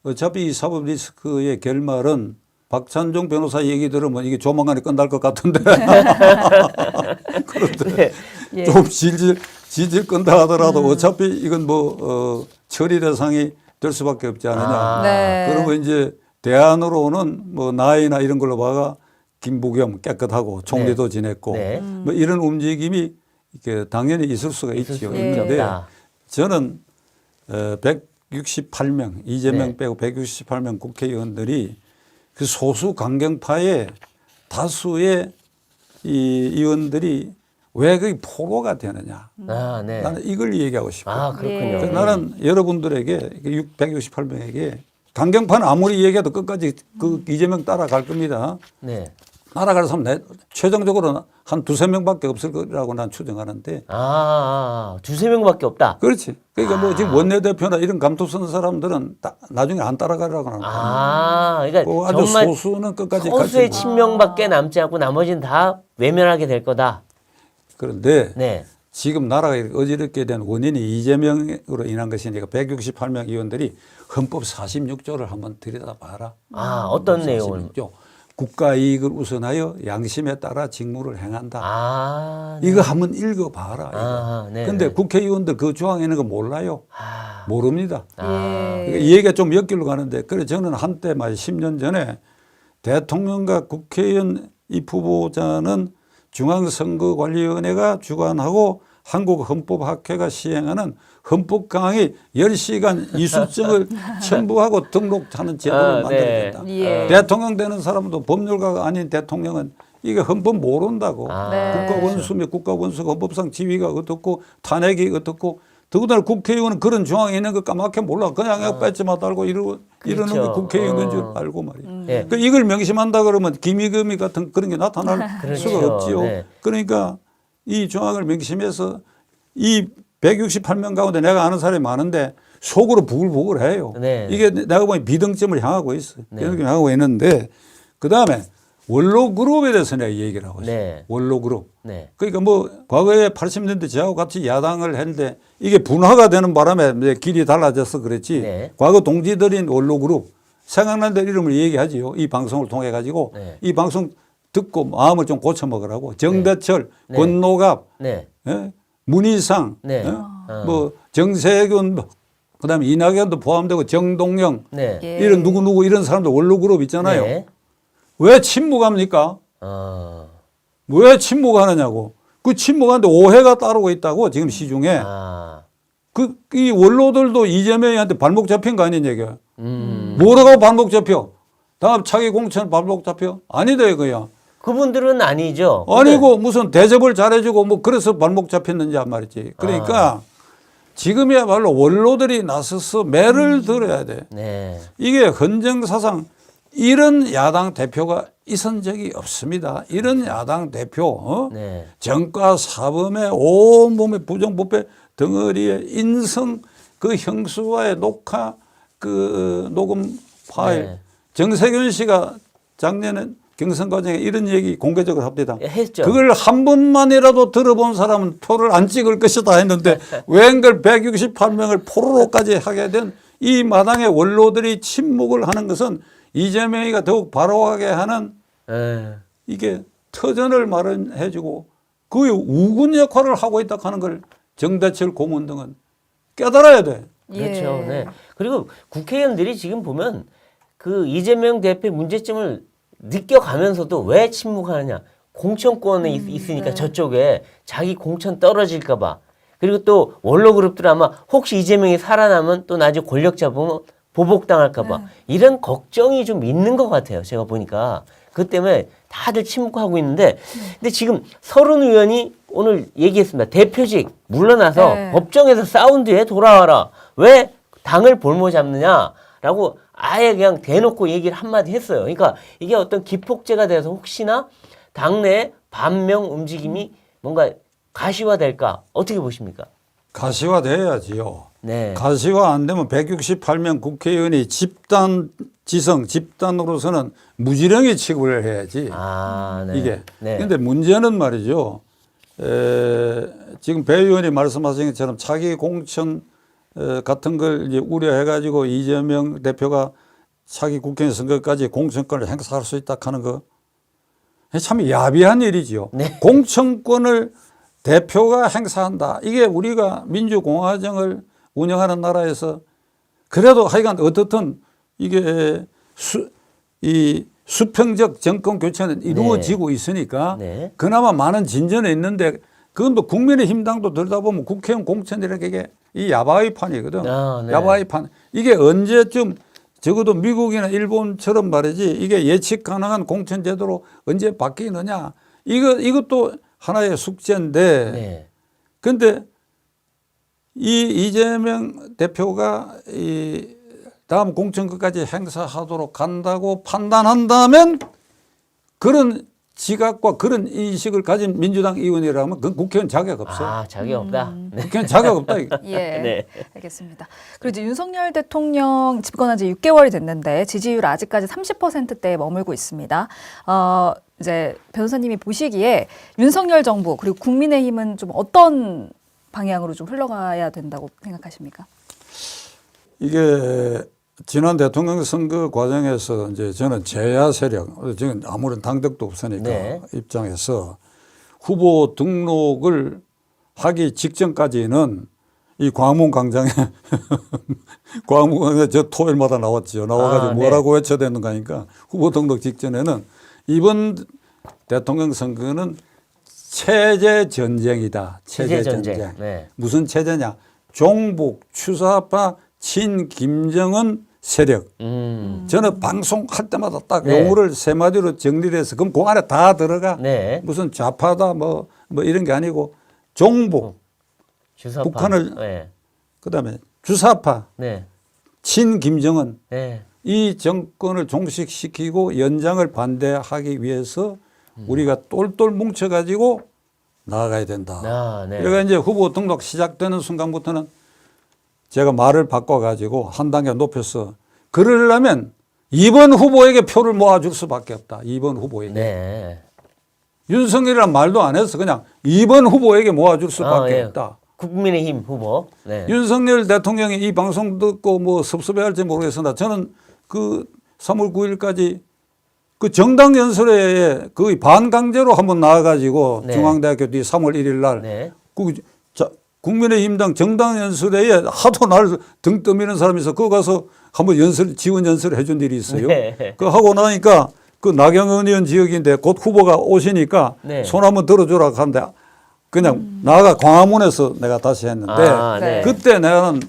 어차피 이 사법 리스크의 결말은 박찬종 변호사 얘기 들으면 이게 조만간에 끝날 것 같은데 그런데 예. 좀 질질 끈다 하더라도 어차피 이건 뭐 처리 대상이 될 수밖에 없지 않느냐. 아. 네. 그러면 이제 대안으로는 뭐 나이나 이런 걸로 봐가 김부겸 깨끗하고 총리도 지냈고 네. 뭐 이런 움직임이 이렇게 당연히 있을 수가 있죠. 수밖에 있는데 없다. 저는 168명 이재명 네. 빼고 168명 국회의원들이 그 소수 강경파의 다수의 이 의원들이 왜 그게 포로가 되느냐. 아, 네. 나는 이걸 얘기하고 싶어요. 아, 그렇군요. 예. 그래서 나는 여러분들에게 168명에게 강경파는 아무리 얘기해도 끝까지 그 이재명 따라갈 겁니다. 네. 따라갈 사람 최종적으로 한 두세 명밖에 없을 거라고 난 추정하는데. 두세 명밖에 없다. 그렇지. 그러니까 뭐 지금 원내대표나 이런 감투 쓰는 사람들은 나중에 안 따라가려고 하는 거야. 그러니까 아주 정말 소수는 끝까지 소수의 갈지 친명밖에 남지 않고 나머지는 다 외면하게 될 거다. 그런데 네. 지금 나라가 어지럽게 된 원인이 이재명으로 인한 것이니까 168명 의원들이 헌법 46조를 한번 들여다봐라. 어떤 내용을? 46조. 국가 이익을 우선하여 양심에 따라 직무를 행한다. 네. 이거 한번 읽어봐라. 네. 그런데 국회의원들 그 조항에 있는 거 몰라요. 모릅니다. 예. 그러니까 이 얘기가 좀 엮일로 가는데 그래 저는 한때 말 10년 전에 대통령과 국회의원 입후보자는 중앙선거관리위원회가 주관하고 한국헌법학회가 시행하는 헌법 강의 10시간 이수증을 첨부하고 등록하는 제도를 만들어야 된다. 예. 대통령 되는 사람도 법률가가 아닌 대통령은 이게 헌법 모른다고. 네. 국가원수며 국가원수가 헌법상 지위가 어떻고 탄핵이 어떻고 더군다나 국회의원은 그런 조항이 있는 거 까맣게 몰라. 그냥 뺏지마 달고 이러는 게 국회의원인 줄 알고 말이야. 네. 그러니까 이걸 명심한다 그러면 기미금이 같은 그런 게 나타날 그렇죠. 수가 없지요. 네. 그러니까 이 조항을 명심해서 이 168명 가운데 내가 아는 사람이 많은데 속으로 부글부글해요. 네. 이게 내가 보니 비등점을 향하고 있어. 네. 비등점을 향하고 있는데 그다음에 원로그룹에 대해서 내가 얘기를 하고 있어요. 네. 원로그룹. 네. 그러니까 뭐 과거에 80년대 저하고 같이 야당을 했는데 이게 분화가 되는 바람에 이제 길이 달라져서 그랬지. 네. 과거 동지들인 원로그룹 생각난 대로 이름을 얘기하지요. 이 방송을 통해 가지고 네. 이 방송 듣고 마음을 좀 고쳐 먹으라고. 정대철, 네. 권노갑, 네. 예? 문희상, 네. 뭐 정세균, 그다음에 이낙연도 포함되고 정동영 네. 예. 이런 누구 이런 사람들 원로그룹 있잖아요. 네. 왜 침묵합니까? 왜 침묵하느냐고. 그 침묵하는데 오해가 따르고 있다고 지금 시중에. 이 원로들도 이재명한테 발목 잡힌 거 아닌 얘기야. 뭐라고 발목 잡혀? 다음 차기 공천 발목 잡혀? 아니다 이거야. 그분들은 아니죠. 아니고 무슨 대접을 잘해주고 뭐 그래서 발목 잡혔는지 한 말이지. 그러니까 지금이야말로 원로들이 나서서 매를 들어야 돼. 네. 이게 헌정사상 이런 야당 대표가 있은 적이 없습니다. 이런 야당 대표, 네. 정과 사범의 온몸의 부정부패 덩어리에 인성 그 형수와의 녹화 그 녹음 파일. 네. 정세균 씨가 작년에 경선 과정에 이런 얘기 공개적으로 합니다. 했죠. 그걸 한 번만이라도 들어본 사람은 표를 안 찍을 것이다 했는데 웬걸 168명을 포로로까지 하게 된 이 마당의 원로들이 침묵을 하는 것은 이재명이가 더욱 바로하게 하는 이게 터전을 마련해주고 그 우군 역할을 하고 있다 하는 걸 정대철 고문 등은 깨달아야 돼. 그렇죠. 네. 그리고 국회의원들이 지금 보면 그 이재명 대표의 문제점을 느껴가면서도 왜 침묵하느냐. 공천권에 있으니까 네. 저쪽에 자기 공천 떨어질까봐. 그리고 또 원로그룹들 아마 혹시 이재명이 살아나면 또 나중에 권력 잡으면 보복당할까봐. 네. 이런 걱정이 좀 있는 것 같아요. 제가 보니까. 그 때문에 다들 침묵하고 있는데 근데 지금 서른 의원이 오늘 얘기했습니다. 대표직 물러나서 네. 법정에서 싸운 뒤에 돌아와라. 왜 당을 볼모 잡느냐라고 아예 그냥 대놓고 얘기를 한마디 했어요. 그러니까 이게 어떤 기폭제가 돼서 혹시나 당내 반명 움직임이 뭔가 가시화될까? 어떻게 보십니까? 가시화돼야지요. 네. 가시화 안 되면 168명 국회의원이 집단으로서는 무지렁이 취급을 해야지. 아, 네. 이게. 네. 근데 문제는 말이죠. 지금 배 의원이 말씀하신 것처럼 차기 공천 같은 걸 이제 우려해가지고 이재명 대표가 차기 국회의원 선거까지 공천권을 행사할 수 있다 하는 거 참 야비한 일이지요. 네. 공천권을 대표가 행사한다. 이게 우리가 민주공화정을 운영하는 나라에서 그래도 하여간 어떻든 이게 이 수평적 정권 교체는 이루어지고 있으니까 네. 그나마 많은 진전이 있는데 그건 뭐 국민의힘당도 들다 보면 국회의원 공천이라는 게 이 야바이판이거든. 아, 네. 야바이판. 이게 언제쯤 적어도 미국이나 일본처럼 말이지 이게 예측 가능한 공천 제도로 언제 바뀌느냐. 이것도 하나의 숙제인데 네. 근데 이재명 대표가 이 다음 공천권까지 행사하도록 간다고 판단한다면 그런 지각과 그런 인식을 가진 민주당 의원이라면 그건 국회의원 자격 없어요. 아, 자격 없다. 네. 국회의원 자격 없다. 이거. 예, 네. 알겠습니다. 그리고 이제 윤석열 대통령 집권한 지 6개월이 됐는데 지지율 아직까지 30%대에 머물고 있습니다. 이제 변호사님이 보시기에 윤석열 정부 그리고 국민의힘은 좀 어떤 방향으로 좀 흘러가야 된다고 생각하십니까? 이게 지난 대통령 선거 과정에서 이제 저는 제야 세력, 지금 아무런 당적도 없으니까 네. 입장에서 후보 등록을 하기 직전까지는 이 광화문 광장에 광화문 광장에 저 토요일마다 나왔죠. 나와가지고 네. 뭐라고 외쳐야 되는가 하니까 후보 등록 직전에는 이번 대통령 선거는 체제 전쟁이다. 체제 전쟁. 네. 무슨 체제냐? 종북, 추사파, 친 김정은 세력. 저는 방송할 때마다 딱 네. 용어를 세 마디로 정리를 해서 그럼 그 안에 다 들어가. 네. 무슨 좌파다 뭐 이런 게 아니고 종북, 주사파. 북한을 네. 그다음에 주사파, 네. 친 김정은 네. 이 정권을 종식시키고 연장을 반대하기 위해서 우리가 똘똘 뭉쳐가지고 나아가야 된다. 아, 네. 그러니까 이제 후보 등록 시작되는 순간부터는 제가 말을 바꿔가지고 한 단계 높여서 그러려면 2번 후보에게 표를 모아줄 수밖에 없다. 2번 후보에게. 네. 윤석열이란 말도 안 해서 그냥 2번 후보에게 모아줄 수밖에 예. 없다. 국민의힘 후보. 네. 윤석열 대통령이 이 방송 듣고 뭐 섭섭해할지 모르겠으나 저는 그 3월 9일까지 그 정당 연설회에 거의 반강제로 한번 나와가지고 네. 중앙대학교 뒤 3월 1일 날 네. 국민의힘당 정당 연설회에 하도 날 등 떠미는 사람이 있어. 그거 가서 한번 지원 연설을 해준 일이 있어요. 네. 그 하고 나니까 그 나경원 의원 지역인데 곧 후보가 오시니까 네. 손 한번 들어주라 하는데 그냥 나가 광화문에서 내가 다시 했는데 아, 네. 그때 내가는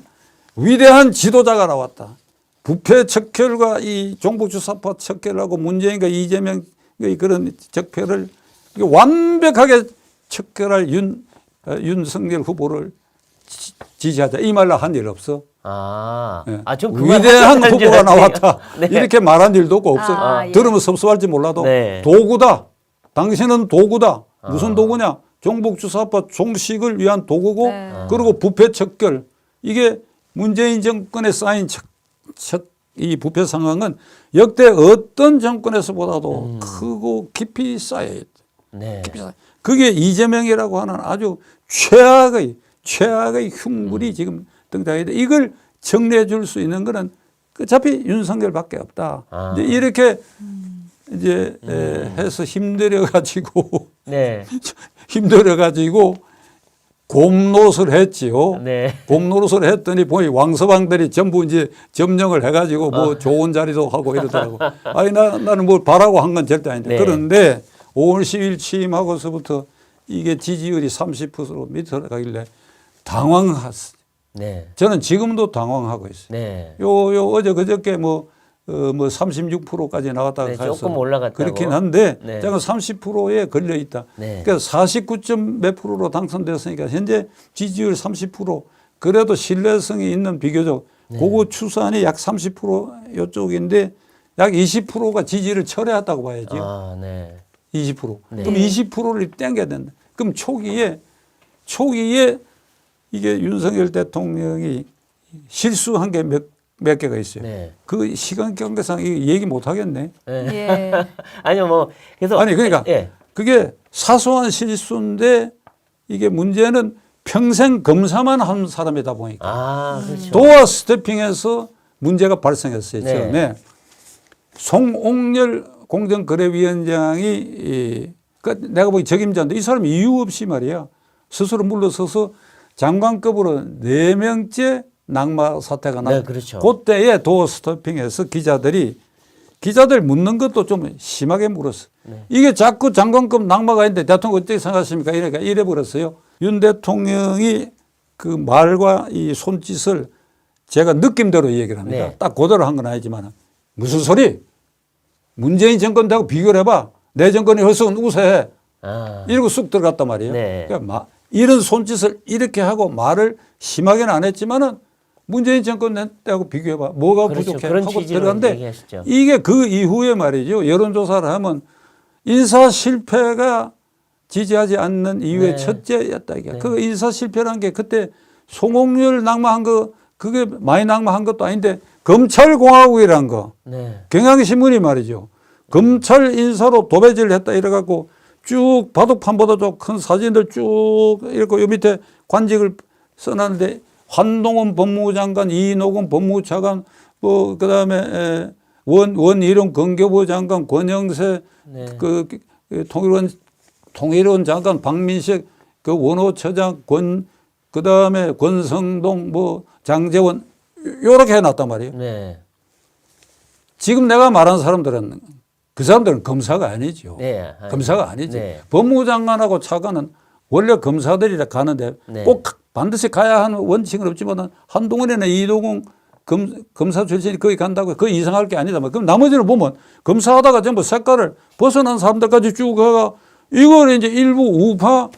위대한 지도자가 나왔다. 부패 척결과 이 종북주사파 척결하고 문재인과 이재명의 그런 적폐를 완벽하게 척결할 윤석열 후보를 지지하자. 이 말로 한 일 없어. 예. 예. 좀 그만 위대한 하셔야 후보가 나왔다. 네. 이렇게 말한 일도 없어. 예. 들으면 섭섭할지 몰라도 네. 도구다. 당신은 도구다. 무슨 도구냐? 종북주사파 종식을 위한 도구고 네. 그리고 부패 척결. 이게 문재인 정권에 쌓인 이 부패 상황은 역대 어떤 정권에서보다도 크고 깊이 쌓여 있다. 네. 그게 이재명이라고 하는 아주 최악의 흉물이 지금 등장했는데 이걸 정리해 줄 수 있는 거는 어차피 윤석열밖에 없다. 이제 이렇게 이제 해서 힘들어 가지고 네. 힘들어 가지고 곰노릇을 했지요. 네. 곰노릇을 했더니 보니 왕서방들이 전부 이제 점령을 해가지고 뭐 좋은 자리도 하고 이러더라고. 아니 나는 뭘 바라고 한 건 절대 아닌데. 네. 그런데 5월 10일 취임하고서부터 이게 지지율이 30% 밑으로 가길래 당황했어요. 네. 저는 지금도 당황하고 있어요. 네. 요 어제 그저께 뭐 36%까지 나갔다가 네, 가서 조금 올라갔다고. 그렇긴 한데 네. 제가 30%에 걸려 있다. 네. 그러니까 49점 몇 프로로 당선됐으니까 현재 지지율 30% 그래도 신뢰성이 있는 비교적 네. 그거 추산이 약 30% 요쪽인데 약 20%가 지지를 철회했다고 봐야죠. 아, 네. 20%. 네. 그럼 20%를 땡겨야 된다. 그럼 초기에 이게 윤석열 대통령이 실수한 게 몇 개가 있어요. 네. 그 시간 경계상 이 얘기 못 하겠네. 예. 아니요, 뭐 그래서 아니 그러니까 예. 그게 사소한 실수인데 이게 문제는 평생 검사만 한 사람이다 보니까 아, 그렇죠. 도어 스태핑에서 문제가 발생했어요. 네. 처음에 송옥렬 공정거래위원장이 내가 보기 적임자인데 이 사람이 이유 없이 말이야 스스로 물러서서 장관급으로 4명째 낙마 사태가 네, 그렇죠. 그때에 도어 스태핑에서 기자들 묻는 것도 좀 심하게 물었어. 네. 이게 자꾸 장관급 낙마가 있는데 대통령 어떻게 생각하십니까? 이러니까 이래 버렸어요. 윤 대통령이 그 말과 이 손짓을 제가 느낌대로 얘기를 합니다. 네. 딱 그대로 한 건 아니지만 무슨 소리? 문재인 정권 하고 비교를 해봐. 내 정권이 훨씬 우세해. 아. 이러고 쑥 들어갔단 말이에요. 네. 그러니까 이런 손짓을 이렇게 하고 말을 심하게는 안 했지만은 문재인 정권 때하고 비교해봐. 뭐가 그렇죠. 부족해 그런 하고 취지로 들어갔는데 얘기하시죠. 이게 그 이후에 말이죠. 여론조사를 하면 인사 실패가 지지하지 않는 이유의 네. 첫째였다. 이게. 네. 그 인사 실패란 게 그때 송옥렬 낙마한 거 그게 많이 낙마한 것도 아닌데 검찰공화국이란 거. 네. 경향신문이 말이죠. 검찰 인사로 도배질을 했다 이래갖고 쭉 바둑판보다 좀 큰 사진들 쭉 이렇게 요 밑에 관직을 써놨는데 한동훈 법무장관, 이노건 법무차관, 뭐 그다음에 원희룡 건교부 장관, 권영세 네. 그 통일원 장관, 박민식 그 원호처장, 그다음에 권성동 뭐 장재원 요렇게 해놨단 말이에요. 네. 지금 내가 말한 사람들은 그 사람들은 검사가 아니죠. 네. 검사가 아니지. 네. 법무장관하고 차관은 원래 검사들이라 가는데 네. 꼭 반드시 가야 하는 원칙은 없지만 한동훈이나 이동훈 검사 출신이 거기 간다고 그거 이상할 게 아니다. 그럼 나머지는 보면 검사하다가 전부 색깔을 벗어난 사람들까지 쭉 가가 이걸 이제 일부 우파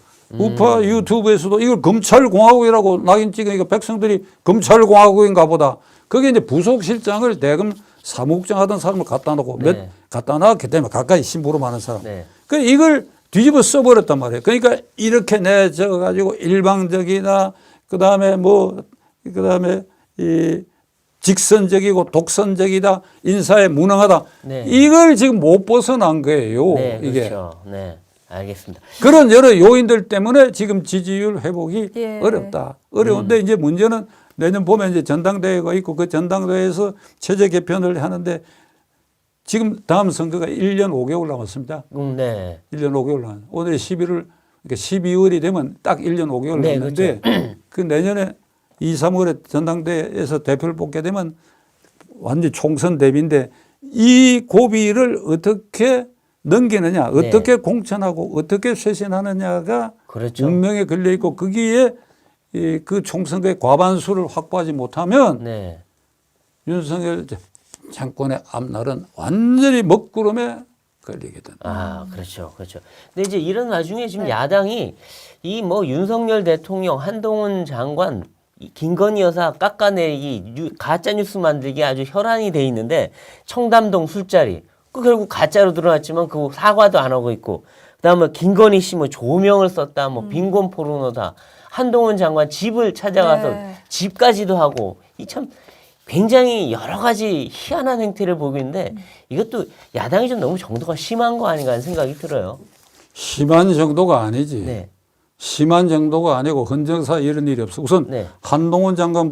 유튜브에서도 이걸 검찰공화국이라고 낙인 찍으니까 백성들이 검찰공화국인가 보다. 그게 이제 부속실장을 대검 사무국장 하던 사람을 갖다 놓고 네. 갖다 놨기 때문에 가까이 심부름 하는 사람. 네. 그 이걸 뒤집어 써버렸단 말이에요. 그러니까 이렇게 내져가지고 일방적이나 그다음에 이 직선적이고 독선적이다 인사에 무능하다. 네. 이걸 지금 못 벗어난 거예요. 네, 이게. 그렇죠. 네. 알겠습니다. 그런 여러 요인들 때문에 지금 지지율 회복이 예. 어렵다. 어려운데 이제 문제는 내년 봄에 이제 전당대회가 있고 그 전당대회에서 체제 개편을 하는데 지금 다음 선거가 1년 5개월 남았습니다. 네. 1년 5개월 남았. 오늘이 11월, 그러니까 12월이 되면 딱 1년 5개월 네, 남았는데 그 내년에 2, 3월에 전당대회에서 대표를 뽑게 되면 완전 총선 대비인데 이 고비를 어떻게 넘기느냐, 네. 어떻게 공천하고 어떻게 쇄신하느냐가 그렇죠. 운명에 걸려 있고 거기에 그 총선거의 과반수를 확보하지 못하면 네. 윤석열 정권의 앞날은 완전히 먹구름에 걸리게 된다. 아, 그렇죠. 그렇죠. 근데 이제 이런 와중에 지금 야당이 이 뭐 윤석열 대통령, 한동훈 장관, 이 김건희 여사 깎아내기, 가짜 뉴스 만들기 아주 혈안이 돼 있는데 청담동 술자리 그 결국 가짜로 드러났지만 그 사과도 안 하고 있고 그다음에 김건희 씨 뭐 조명을 썼다, 뭐 빈곤 포르노다, 한동훈 장관 집을 찾아가서 네. 집까지도 하고 이 참 굉장히 여러 가지 희한한 행태를 보고 있는데 이것도 야당이 좀 너무 정도가 심한 거 아닌가 하는 생각이 들어요. 심한 정도가 아니지. 네. 심한 정도가 아니고 헌정사에 이런 일이 없어. 우선 네. 한동훈 장관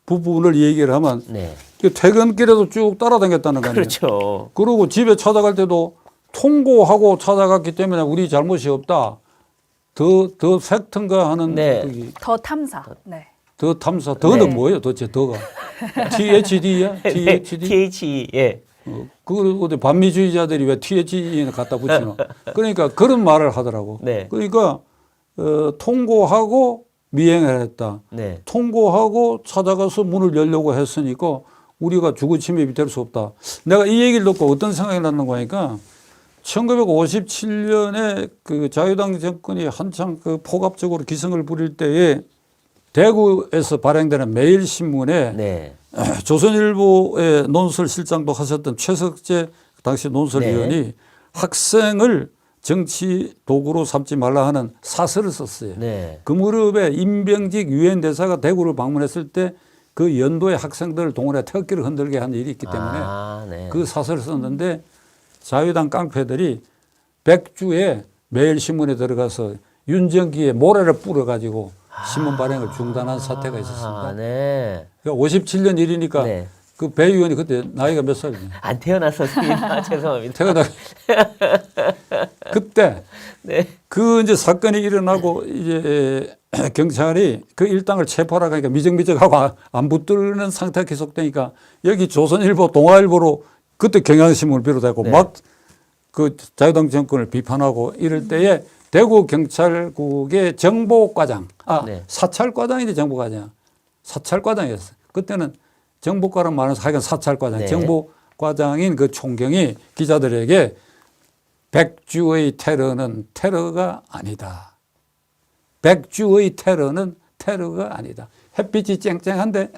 부분을 얘기를 하면 네. 퇴근길에도 쭉 따라다녔다는 거 아니에요. 그렇죠. 그리고 집에 찾아갈 때도 통고하고 찾아갔기 때문에 우리 잘못이 없다. 더 팩트인가 하는 네. 거기 더 탐사. 네. 더 탐사. 더는 네. 뭐예요? 도대체 더가 THD야? THD? THE 예. 그걸 어디 반미주의자들이 왜 THE는 갖다 붙이노? 그러니까 그런 말을 하더라고. 네. 그러니까 통고하고 미행을 했다. 네. 통고하고 찾아가서 문을 열려고 했으니까 우리가 주거 침입이 될 수 없다. 내가 이 얘기를 듣고 어떤 생각이 났는가 하니까 1957년에 그 자유당 정권이 한창 그 폭압적으로 기승을 부릴 때에 대구에서 발행되는 매일신문에 네. 조선일보의 논설실장도 하셨던 최석재 당시 논설위원이 네. 학생을 정치 도구로 삼지 말라 하는 사설을 썼어요. 네. 그 무렵에 임병직 유엔 대사가 대구를 방문했을 때 그 연도의 학생들을 동원해 태극기를 흔들게 한 일이 있기 때문에 네. 그 사설을 썼는데 자유당 깡패들이 백주에 매일신문에 들어가서 윤정기의 모래를 뿌려가지고 신문 발행을 중단한 사태가 있었습니다. 네. 그러니까 57년 일이니까 네. 그 배 의원이 그때 나이가 몇 살이냐? 안 태어났었습니다. 죄송합니다. 태어나 그때 네. 그 이제 사건이 일어나고 이제 경찰이 그 일당을 체포하라고 하니까 미적미적하고 안 붙들는 상태가 계속되니까 여기 조선일보, 동아일보로 그때 경향신문을 비롯하고 네. 막 그 자유당 정권을 비판하고 이럴 때에 대구 경찰국의 정보과장, 네. 사찰과장인데 정보과장, 사찰과장이었어요. 그때는 정보과란 말은 하여간 사찰과장, 네. 정보과장인 그 총경이 기자들에게 백주의 테러는 테러가 아니다. 백주의 테러는 테러가 아니다. 햇빛이 쨍쨍한데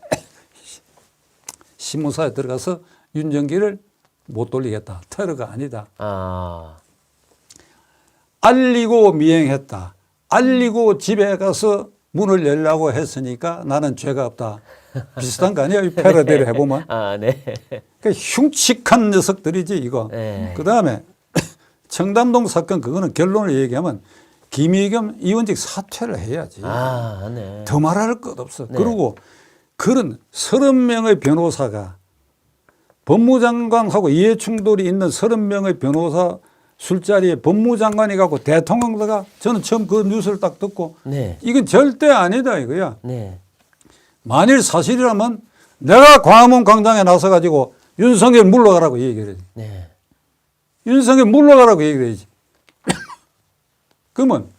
신문사에 들어가서 윤정기를 못 돌리겠다. 테러가 아니다. 알리고 미행했다. 알리고 집에 가서 문을 열라고 했으니까 나는 죄가 없다. 비슷한 거 아니야? 이 패러디를 해보면. 네. 그러니까 흉측한 녀석들이지 이거. 네. 그다음에 청담동 사건 그거는 결론을 얘기하면 김의겸 의원직 사퇴를 해야지. 네. 더 말할 것 없어. 네. 그리고 그런 30명의 변호사가 법무장관하고 이해충돌이 있는 30명의 변호사 술자리에 법무장관이 가고 대통령가 저는 처음 그 뉴스를 딱 듣고 네. 이건 절대 아니다 이거야. 네. 만일 사실이라면 내가 광화문 광장에 나서 가지고 윤석열 물러가라고 얘기를 해야지. 네. 윤석열 물러가라고 얘기를 해야지. 그러면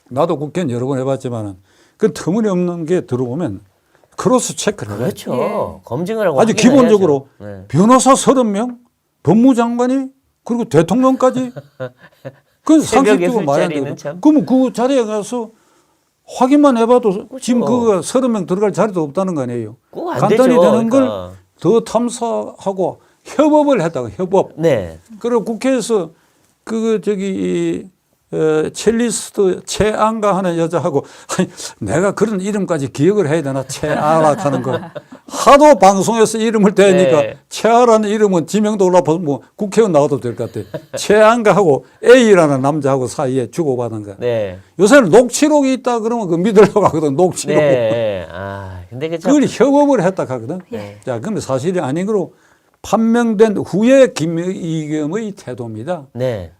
나도 국회의원 여러 번 해봤지만은 그 터무니없는 게 들어오면 크로스 체크를 해. 그렇죠. 예. 검증을 하고 아주 확인을 기본적으로 해야죠. 네. 변호사 30명, 법무장관이 그리고 대통령까지 그건 새벽에 상식적으로 말이 안 술자리는 되거든. 참. 그러면 그 자리에 가서 확인만 해봐도 그렇죠. 지금 그거 30명 들어갈 자리도 없다는 거 아니에요. 꼭안 간단히 되죠. 되는 걸 그러니까. 더 탐사하고 협업을 했다고 협업. 네. 그리고 국회에서 그 저기 첼리스트 최안가 하는 여자하고 아니, 내가 그런 이름까지 기억을 해야 되나 최아라 하는 거 하도 방송에서 이름을 대니까 네. 최아라는 이름은 지명도 올라서 뭐 국회의원 나와도 될 것 같아. 최안가하고 A라는 남자하고 사이에 주고받은 거. 네. 요새는 녹취록이 있다 그러면 그 믿으려고 하거든. 녹취록. 네. 근데 그걸 협업을 했다 하거든. 네. 자, 그러면 사실이 아닌 거로 판명된 후에 김의겸의 태도입니다. 네.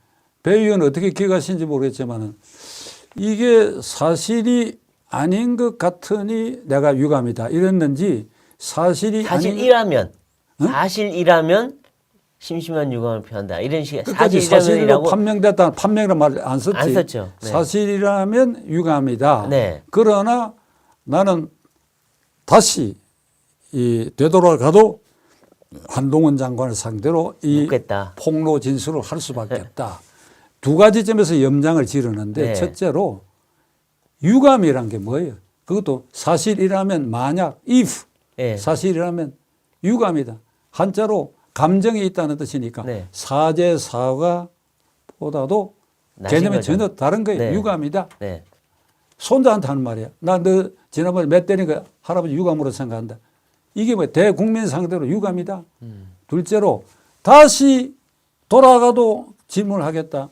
배 의원 어떻게 기억하시는지 모르겠지만은 이게 사실이 아닌 것 같으니 내가 유감이다 이랬는지 사실이라면 심심한 유감을 표한다 이런 식의 끝까지 사실로 사실이라면이라고 판명됐다 판명이라는 말을 안 썼지. 안 썼죠. 네. 사실이라면 유감이다. 네. 그러나 나는 다시 되돌아가도 한동훈 장관을 상대로 이 묻겠다. 폭로 진술을 할 수밖에 없다. 두 가지 점에서 염장을 지르는데 네. 첫째로 유감이란 게 뭐예요? 그것도 사실이라면 만약 if 네. 사실이라면 유감이다. 한자로 감정이 있다는 뜻이니까 네. 사죄 사과보다도 낮은 개념이 거죠. 전혀 다른 거예요. 네. 유감이다. 네. 손자한테 하는 말이야. 나 너 지난번에 몇 때니까 할아버지 유감으로 생각한다. 이게 뭐 대국민 상대로 유감이다. 둘째로 다시 돌아가도 질문을 하겠다.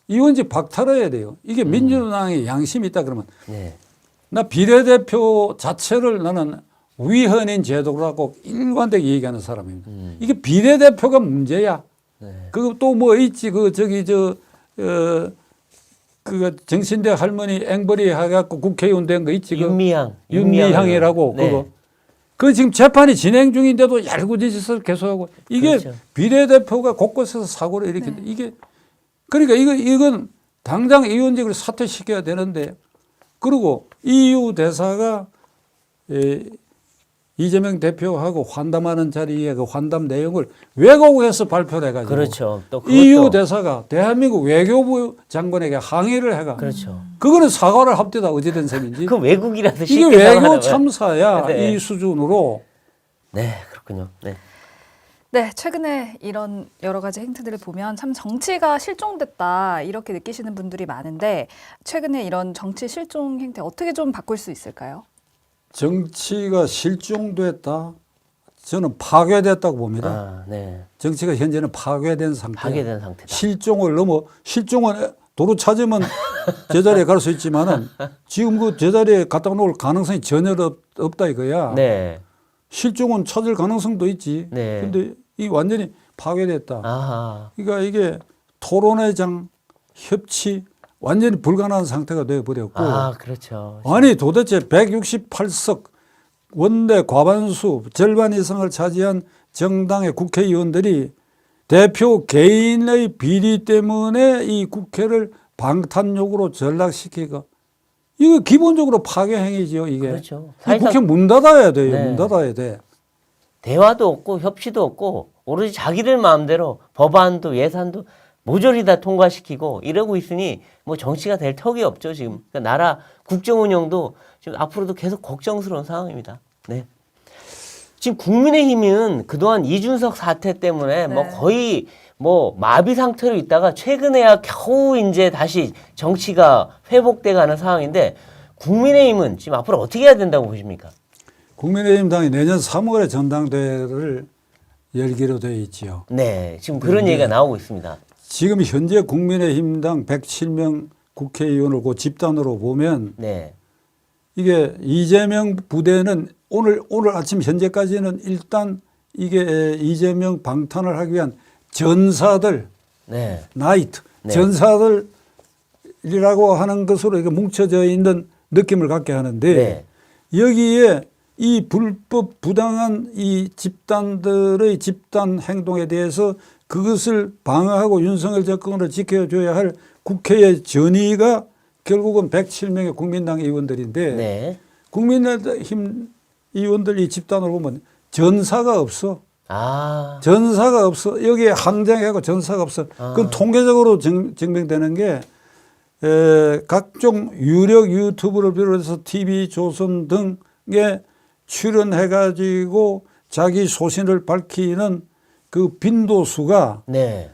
의원직 박탈해야 돼요. 이게 민주당에 양심이 있다 그러면 네. 나 비례대표 자체를 나는 위헌인 제도라고 일관되게 얘기하는 사람입니다. 이게 비례대표가 문제야. 네. 그거 또 뭐 있지 그 그 정신대 할머니 앵벌이 해갖고 국회의원 된 거 있지. 윤미향이라고. 윤미향이라고 그거. 그 지금 재판이 진행 중인데도 얄궂은 계속하고 이게 그렇죠. 비례대표가 곳곳에서 사고를 일으킨다. 이게 그러니까 이건 당장 의원직을 사퇴시켜야 되는데 그리고 EU 대사가 이재명 대표하고 환담하는 자리에 그 환담 내용을 왜곡해서 발표를 해가지고 그렇죠. 또 EU 대사가 대한민국 외교부 장관에게 항의를 해가. 그렇죠. 그거는 사과를 합디다 어찌된 셈인지. 그 외국이라서 이게 쉽게 외교 생각하는 참사야 네. 이 수준으로. 네, 그렇군요. 네. 네, 최근에 이런 여러 가지 행태들을 보면 참 정치가 실종됐다 이렇게 느끼시는 분들이 많은데 최근에 이런 정치 실종 행태 어떻게 좀 바꿀 수 있을까요? 정치가 실종됐다. 저는 파괴됐다고 봅니다. 아, 네. 정치가 현재는 파괴된 상태. 파괴된 상태다. 실종을 도로 찾으면 제자리에 갈 수 있지만은 지금 그 제자리에 갖다 놓을 가능성이 전혀 없다 이거야. 네. 실종은 찾을 가능성도 있지. 네. 근데 이 완전히 파괴됐다. 아하. 그러니까 이게 토론의 장, 협치 완전히 불가능한 상태가 되어버렸고. 아, 그렇죠. 아니 도대체 168석 원내 과반수 절반 이상을 차지한 정당의 국회의원들이 대표 개인의 비리 때문에 이 국회를 방탄용으로 전락시키고 이거 기본적으로 파괴 행위죠 이게. 그렇죠. 이 국회 문 닫아야 돼요. 네. 문 닫아야 돼. 대화도 없고 협치도 없고 오로지 자기들 마음대로 법안도 예산도 모조리 다 통과시키고 이러고 있으니 뭐 정치가 될 턱이 없죠 지금. 그러니까 나라 국정 운영도 지금 앞으로도 계속 걱정스러운 상황입니다. 네. 지금 국민의힘은 그동안 이준석 사태 때문에 뭐 네. 거의 뭐 마비 상태로 있다가 최근에야 겨우 이제 다시 정치가 회복돼 가는 상황인데 국민의힘은 지금 앞으로 어떻게 해야 된다고 보십니까? 국민의힘 당이 내년 3월에 전당대회를 열기로 되어 있지요. 네, 지금 그런 얘기가 나오고 있습니다. 지금 현재 국민의힘당 107명 국회의원을 그 집단으로 보면 네, 이게 이재명 부대는 오늘 아침 현재까지는 일단 이게 이재명 방탄을 하기 위한 전사들, 네, 나이트, 네. 전사들이라고 하는 것으로 이게 뭉쳐져 있는 느낌을 갖게 하는데 네. 여기에 이 불법 부당한 이 집단들의 집단 행동에 대해서 그것을 방어하고 윤석열 정권을 지켜줘야 할 국회의 전의가 결국은 107명의 국민당 의원들인데 네. 국민의힘 의원들 이 집단을 보면 전사가 없어. 아, 전사가 없어. 여기에 항쟁하고 전사가 없어. 그건 통계적으로 증명되는 게 각종 유력 유튜브를 비롯해서 TV조선 등에 출연해가지고 자기 소신을 밝히는 그 빈도수가 네.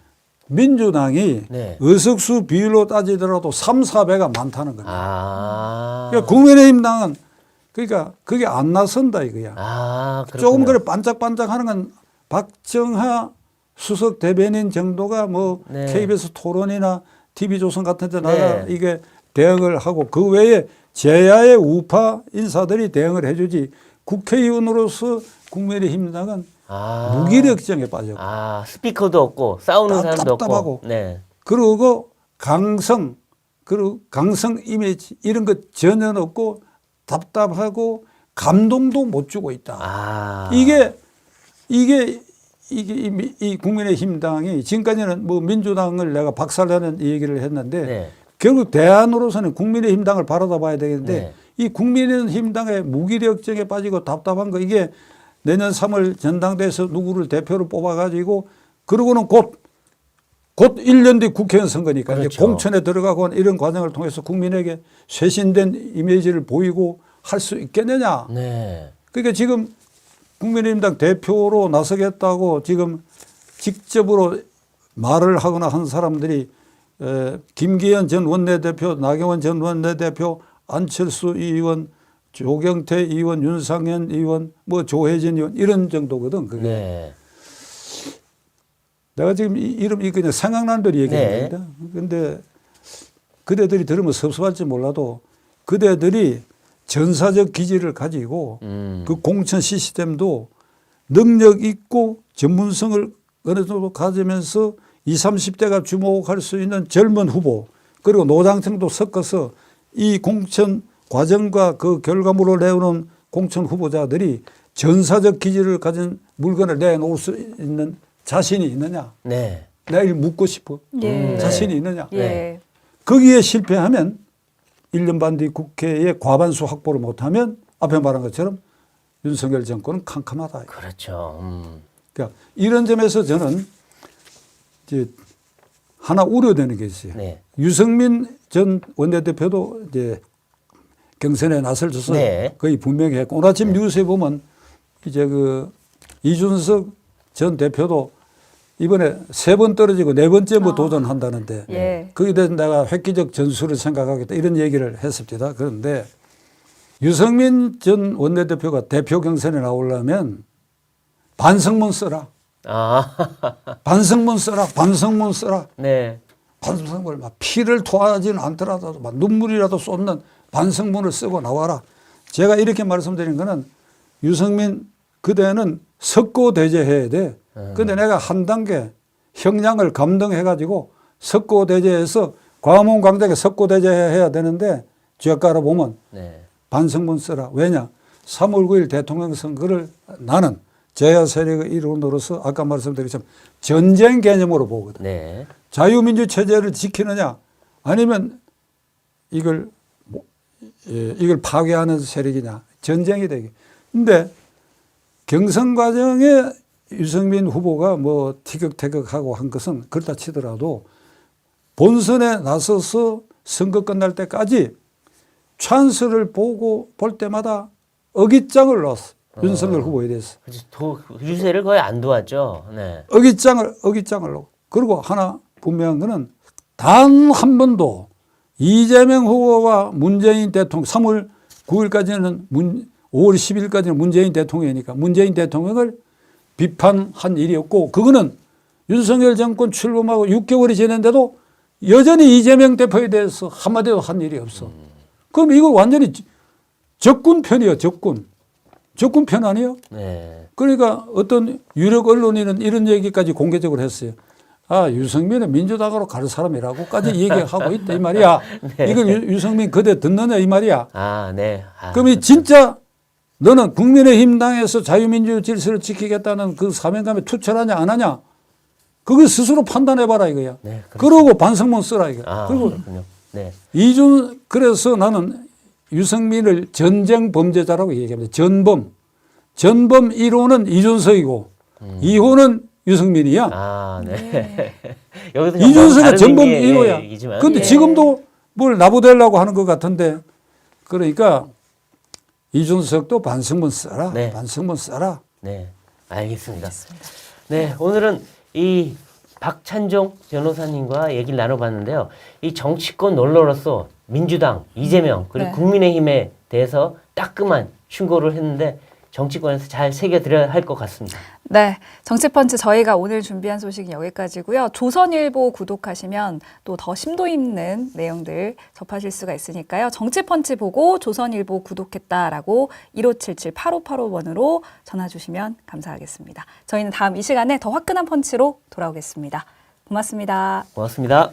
민주당이 네. 의석수 비율로 따지더라도 3, 4배가 많다는 겁니다. 아, 그러니까 국민의힘당은 그러니까 그게 안 나선다 이거야. 아, 그렇군요. 조금 그래 반짝반짝하는 건 박정하 수석 대변인 정도가 뭐 네. KBS 토론이나 TV조선 같은 데 나가 네. 이게 대응을 하고 그 외에 제야의 우파 인사들이 대응을 해주지 국회의원으로서 국민의힘당은 아, 무기력증에 빠졌고 아, 스피커도 없고 싸우는 사람도 답답하고. 없고. 네. 그리고 강성 그리고 강성 이미지 이런 것 전혀 없고 답답하고 감동도 못 주고 있다. 아, 이게 이 국민의힘당이 지금까지는 뭐 민주당을 내가 박살내는 얘기를 했는데 네. 결국 대안으로서는 국민의힘당을 바라다 봐야 되겠는데 네. 이 국민의힘당의 무기력증에 빠지고 답답한 거 이게 내년 3월 전당대회에서 누구를 대표로 뽑아가지고 그러고는 곧 1년 뒤 국회의원 선거니까 이제 그렇죠. 공천에 들어가고 이런 과정을 통해서 국민에게 쇄신된 이미지를 보이고 할 수 있겠느냐. 네. 그러니까 지금 국민의힘당 대표로 나서겠다고 지금 직접으로 말을 하거나 한 사람들이 김기현 전 원내대표, 나경원 전 원내대표, 안철수 의원, 조경태 의원, 윤상현 의원, 뭐 조혜진 의원 이런 정도거든. 그게. 네. 내가 지금 이름이 그냥 생각나는 대로 얘기하는 겁니다. 그런데 그대들이 들으면 섭섭할지 몰라도 그대들이 전사적 기질을 가지고 그 공천 시스템도 능력 있고 전문성을 어느 정도 가지면서 20, 30대가 주목할 수 있는 젊은 후보 그리고 노장층도 섞어서 이 공천 과정과 그 결과물을 내오는 공천 후보자들이 전사적 기질을 가진 물건을 내놓을 수 있는 자신이 있느냐. 네. 내일 묻고 싶어. 예. 자신이 있느냐. 예. 거기에 실패하면 1년 반 뒤 국회에 과반수 확보를 못하면 앞에 말한 것처럼 윤석열 정권은 캄캄하다. 그렇죠. 그러니까 이런 점에서 저는 이제 하나 우려되는 게 있어요. 네. 유승민 전 원내대표도 이제 경선에 나설져서 네. 거의 분명히 했고 오늘 아침 뉴스에 보면 이제 그 이준석 전 대표도 이번에 3번 떨어지고 4번째 뭐 도전한다는데 예. 거기에 대해서 내가 획기적 전술을 생각하겠다 이런 얘기를 했습니다. 그런데 유승민 전 원내대표가 대표 경선에 나오려면 반성문 써라. 반성문 써라. 반성문 써라. 네. 반성문을 막 피를 토하지는 않더라도 막 눈물이라도 쏟는 반성문을 쓰고 나와라. 제가 이렇게 말씀드린 거는 유승민 그대는 석고대죄해야 돼. 근데 내가 한 단계 형량을 감등해가지고 석고대죄해서 과문광작에 석고대죄해야 되는데 죄가로 보면 네. 반성문 써라. 왜냐? 3월 9일 대통령 선거를 나는 제야 세력의 일원으로서 아까 말씀드렸지만 전쟁 개념으로 보거든. 네. 자유민주 체제를 지키느냐 아니면 이걸 파괴하는 세력이냐 전쟁이 되게. 근데 경선 과정에 유승민 후보가 뭐 티격태격하고 한 것은 그렇다 치더라도 본선에 나서서 선거 끝날 때까지 찬스를 볼 때마다 어깃장을 넣었어. 윤석열 후보에 대해서. 유세를 거의 안 도왔죠. 네. 어깃장을 넣고. 그리고 하나 분명한 거는 단 한 번도 이재명 후보와 문재인 대통령 3월 9일까지는 5월 10일까지는 문재인 대통령이니까 문재인 대통령을 비판한 일이 없고 그거는 윤석열 정권 출범하고 6개월이 지났는데도 여전히 이재명 대표에 대해서 한마디도 한 일이 없어. 그럼 이거 완전히 적군 편이에요. 적군 편 아니에요? 네. 그러니까 어떤 유력 언론인은 이런 얘기까지 공개적으로 했어요. 아, 유승민은 민주당으로 갈 사람이라고까지 얘기하고 있다 이 말이야. 네. 이걸 유승민 그대 듣느냐 이 말이야. 네. 그럼 이 진짜 너는 국민의힘 당에서 자유민주 질서를 지키겠다는 그 사명감에 투철하냐 안 하냐? 그걸 스스로 판단해봐라 이거야. 네, 그러고 반성문 써라 이거. 그리고 그렇군요. 네. 그래서 나는 유승민을 전쟁 범죄자라고 얘기합니다. 전범 1호는 이준석이고 2호는 유승민이야. 네. 여기서 이준석은 전범 1호야. 그런데 지금도 뭘 나부되려고 하는 것 같은데 그러니까 이준석도 반성문 써라. 네. 반성문 써라. 네. 알겠습니다. 네. 오늘은 이 박찬종 변호사님과 얘기를 나눠봤는데요. 이 정치권 롤러로서 민주당, 이재명 그리고 네. 국민의힘에 대해서 따끔한 충고를 했는데 정치권에서 잘 새겨드려야 할 것 같습니다. 네, 정치펀치 저희가 오늘 준비한 소식은 여기까지고요. 조선일보 구독하시면 또 더 심도 있는 내용들 접하실 수가 있으니까요. 정치펀치 보고 조선일보 구독했다라고 1577-8585번으로 전화 주시면 감사하겠습니다. 저희는 다음 이 시간에 더 화끈한 펀치로 돌아오겠습니다. 고맙습니다. 고맙습니다.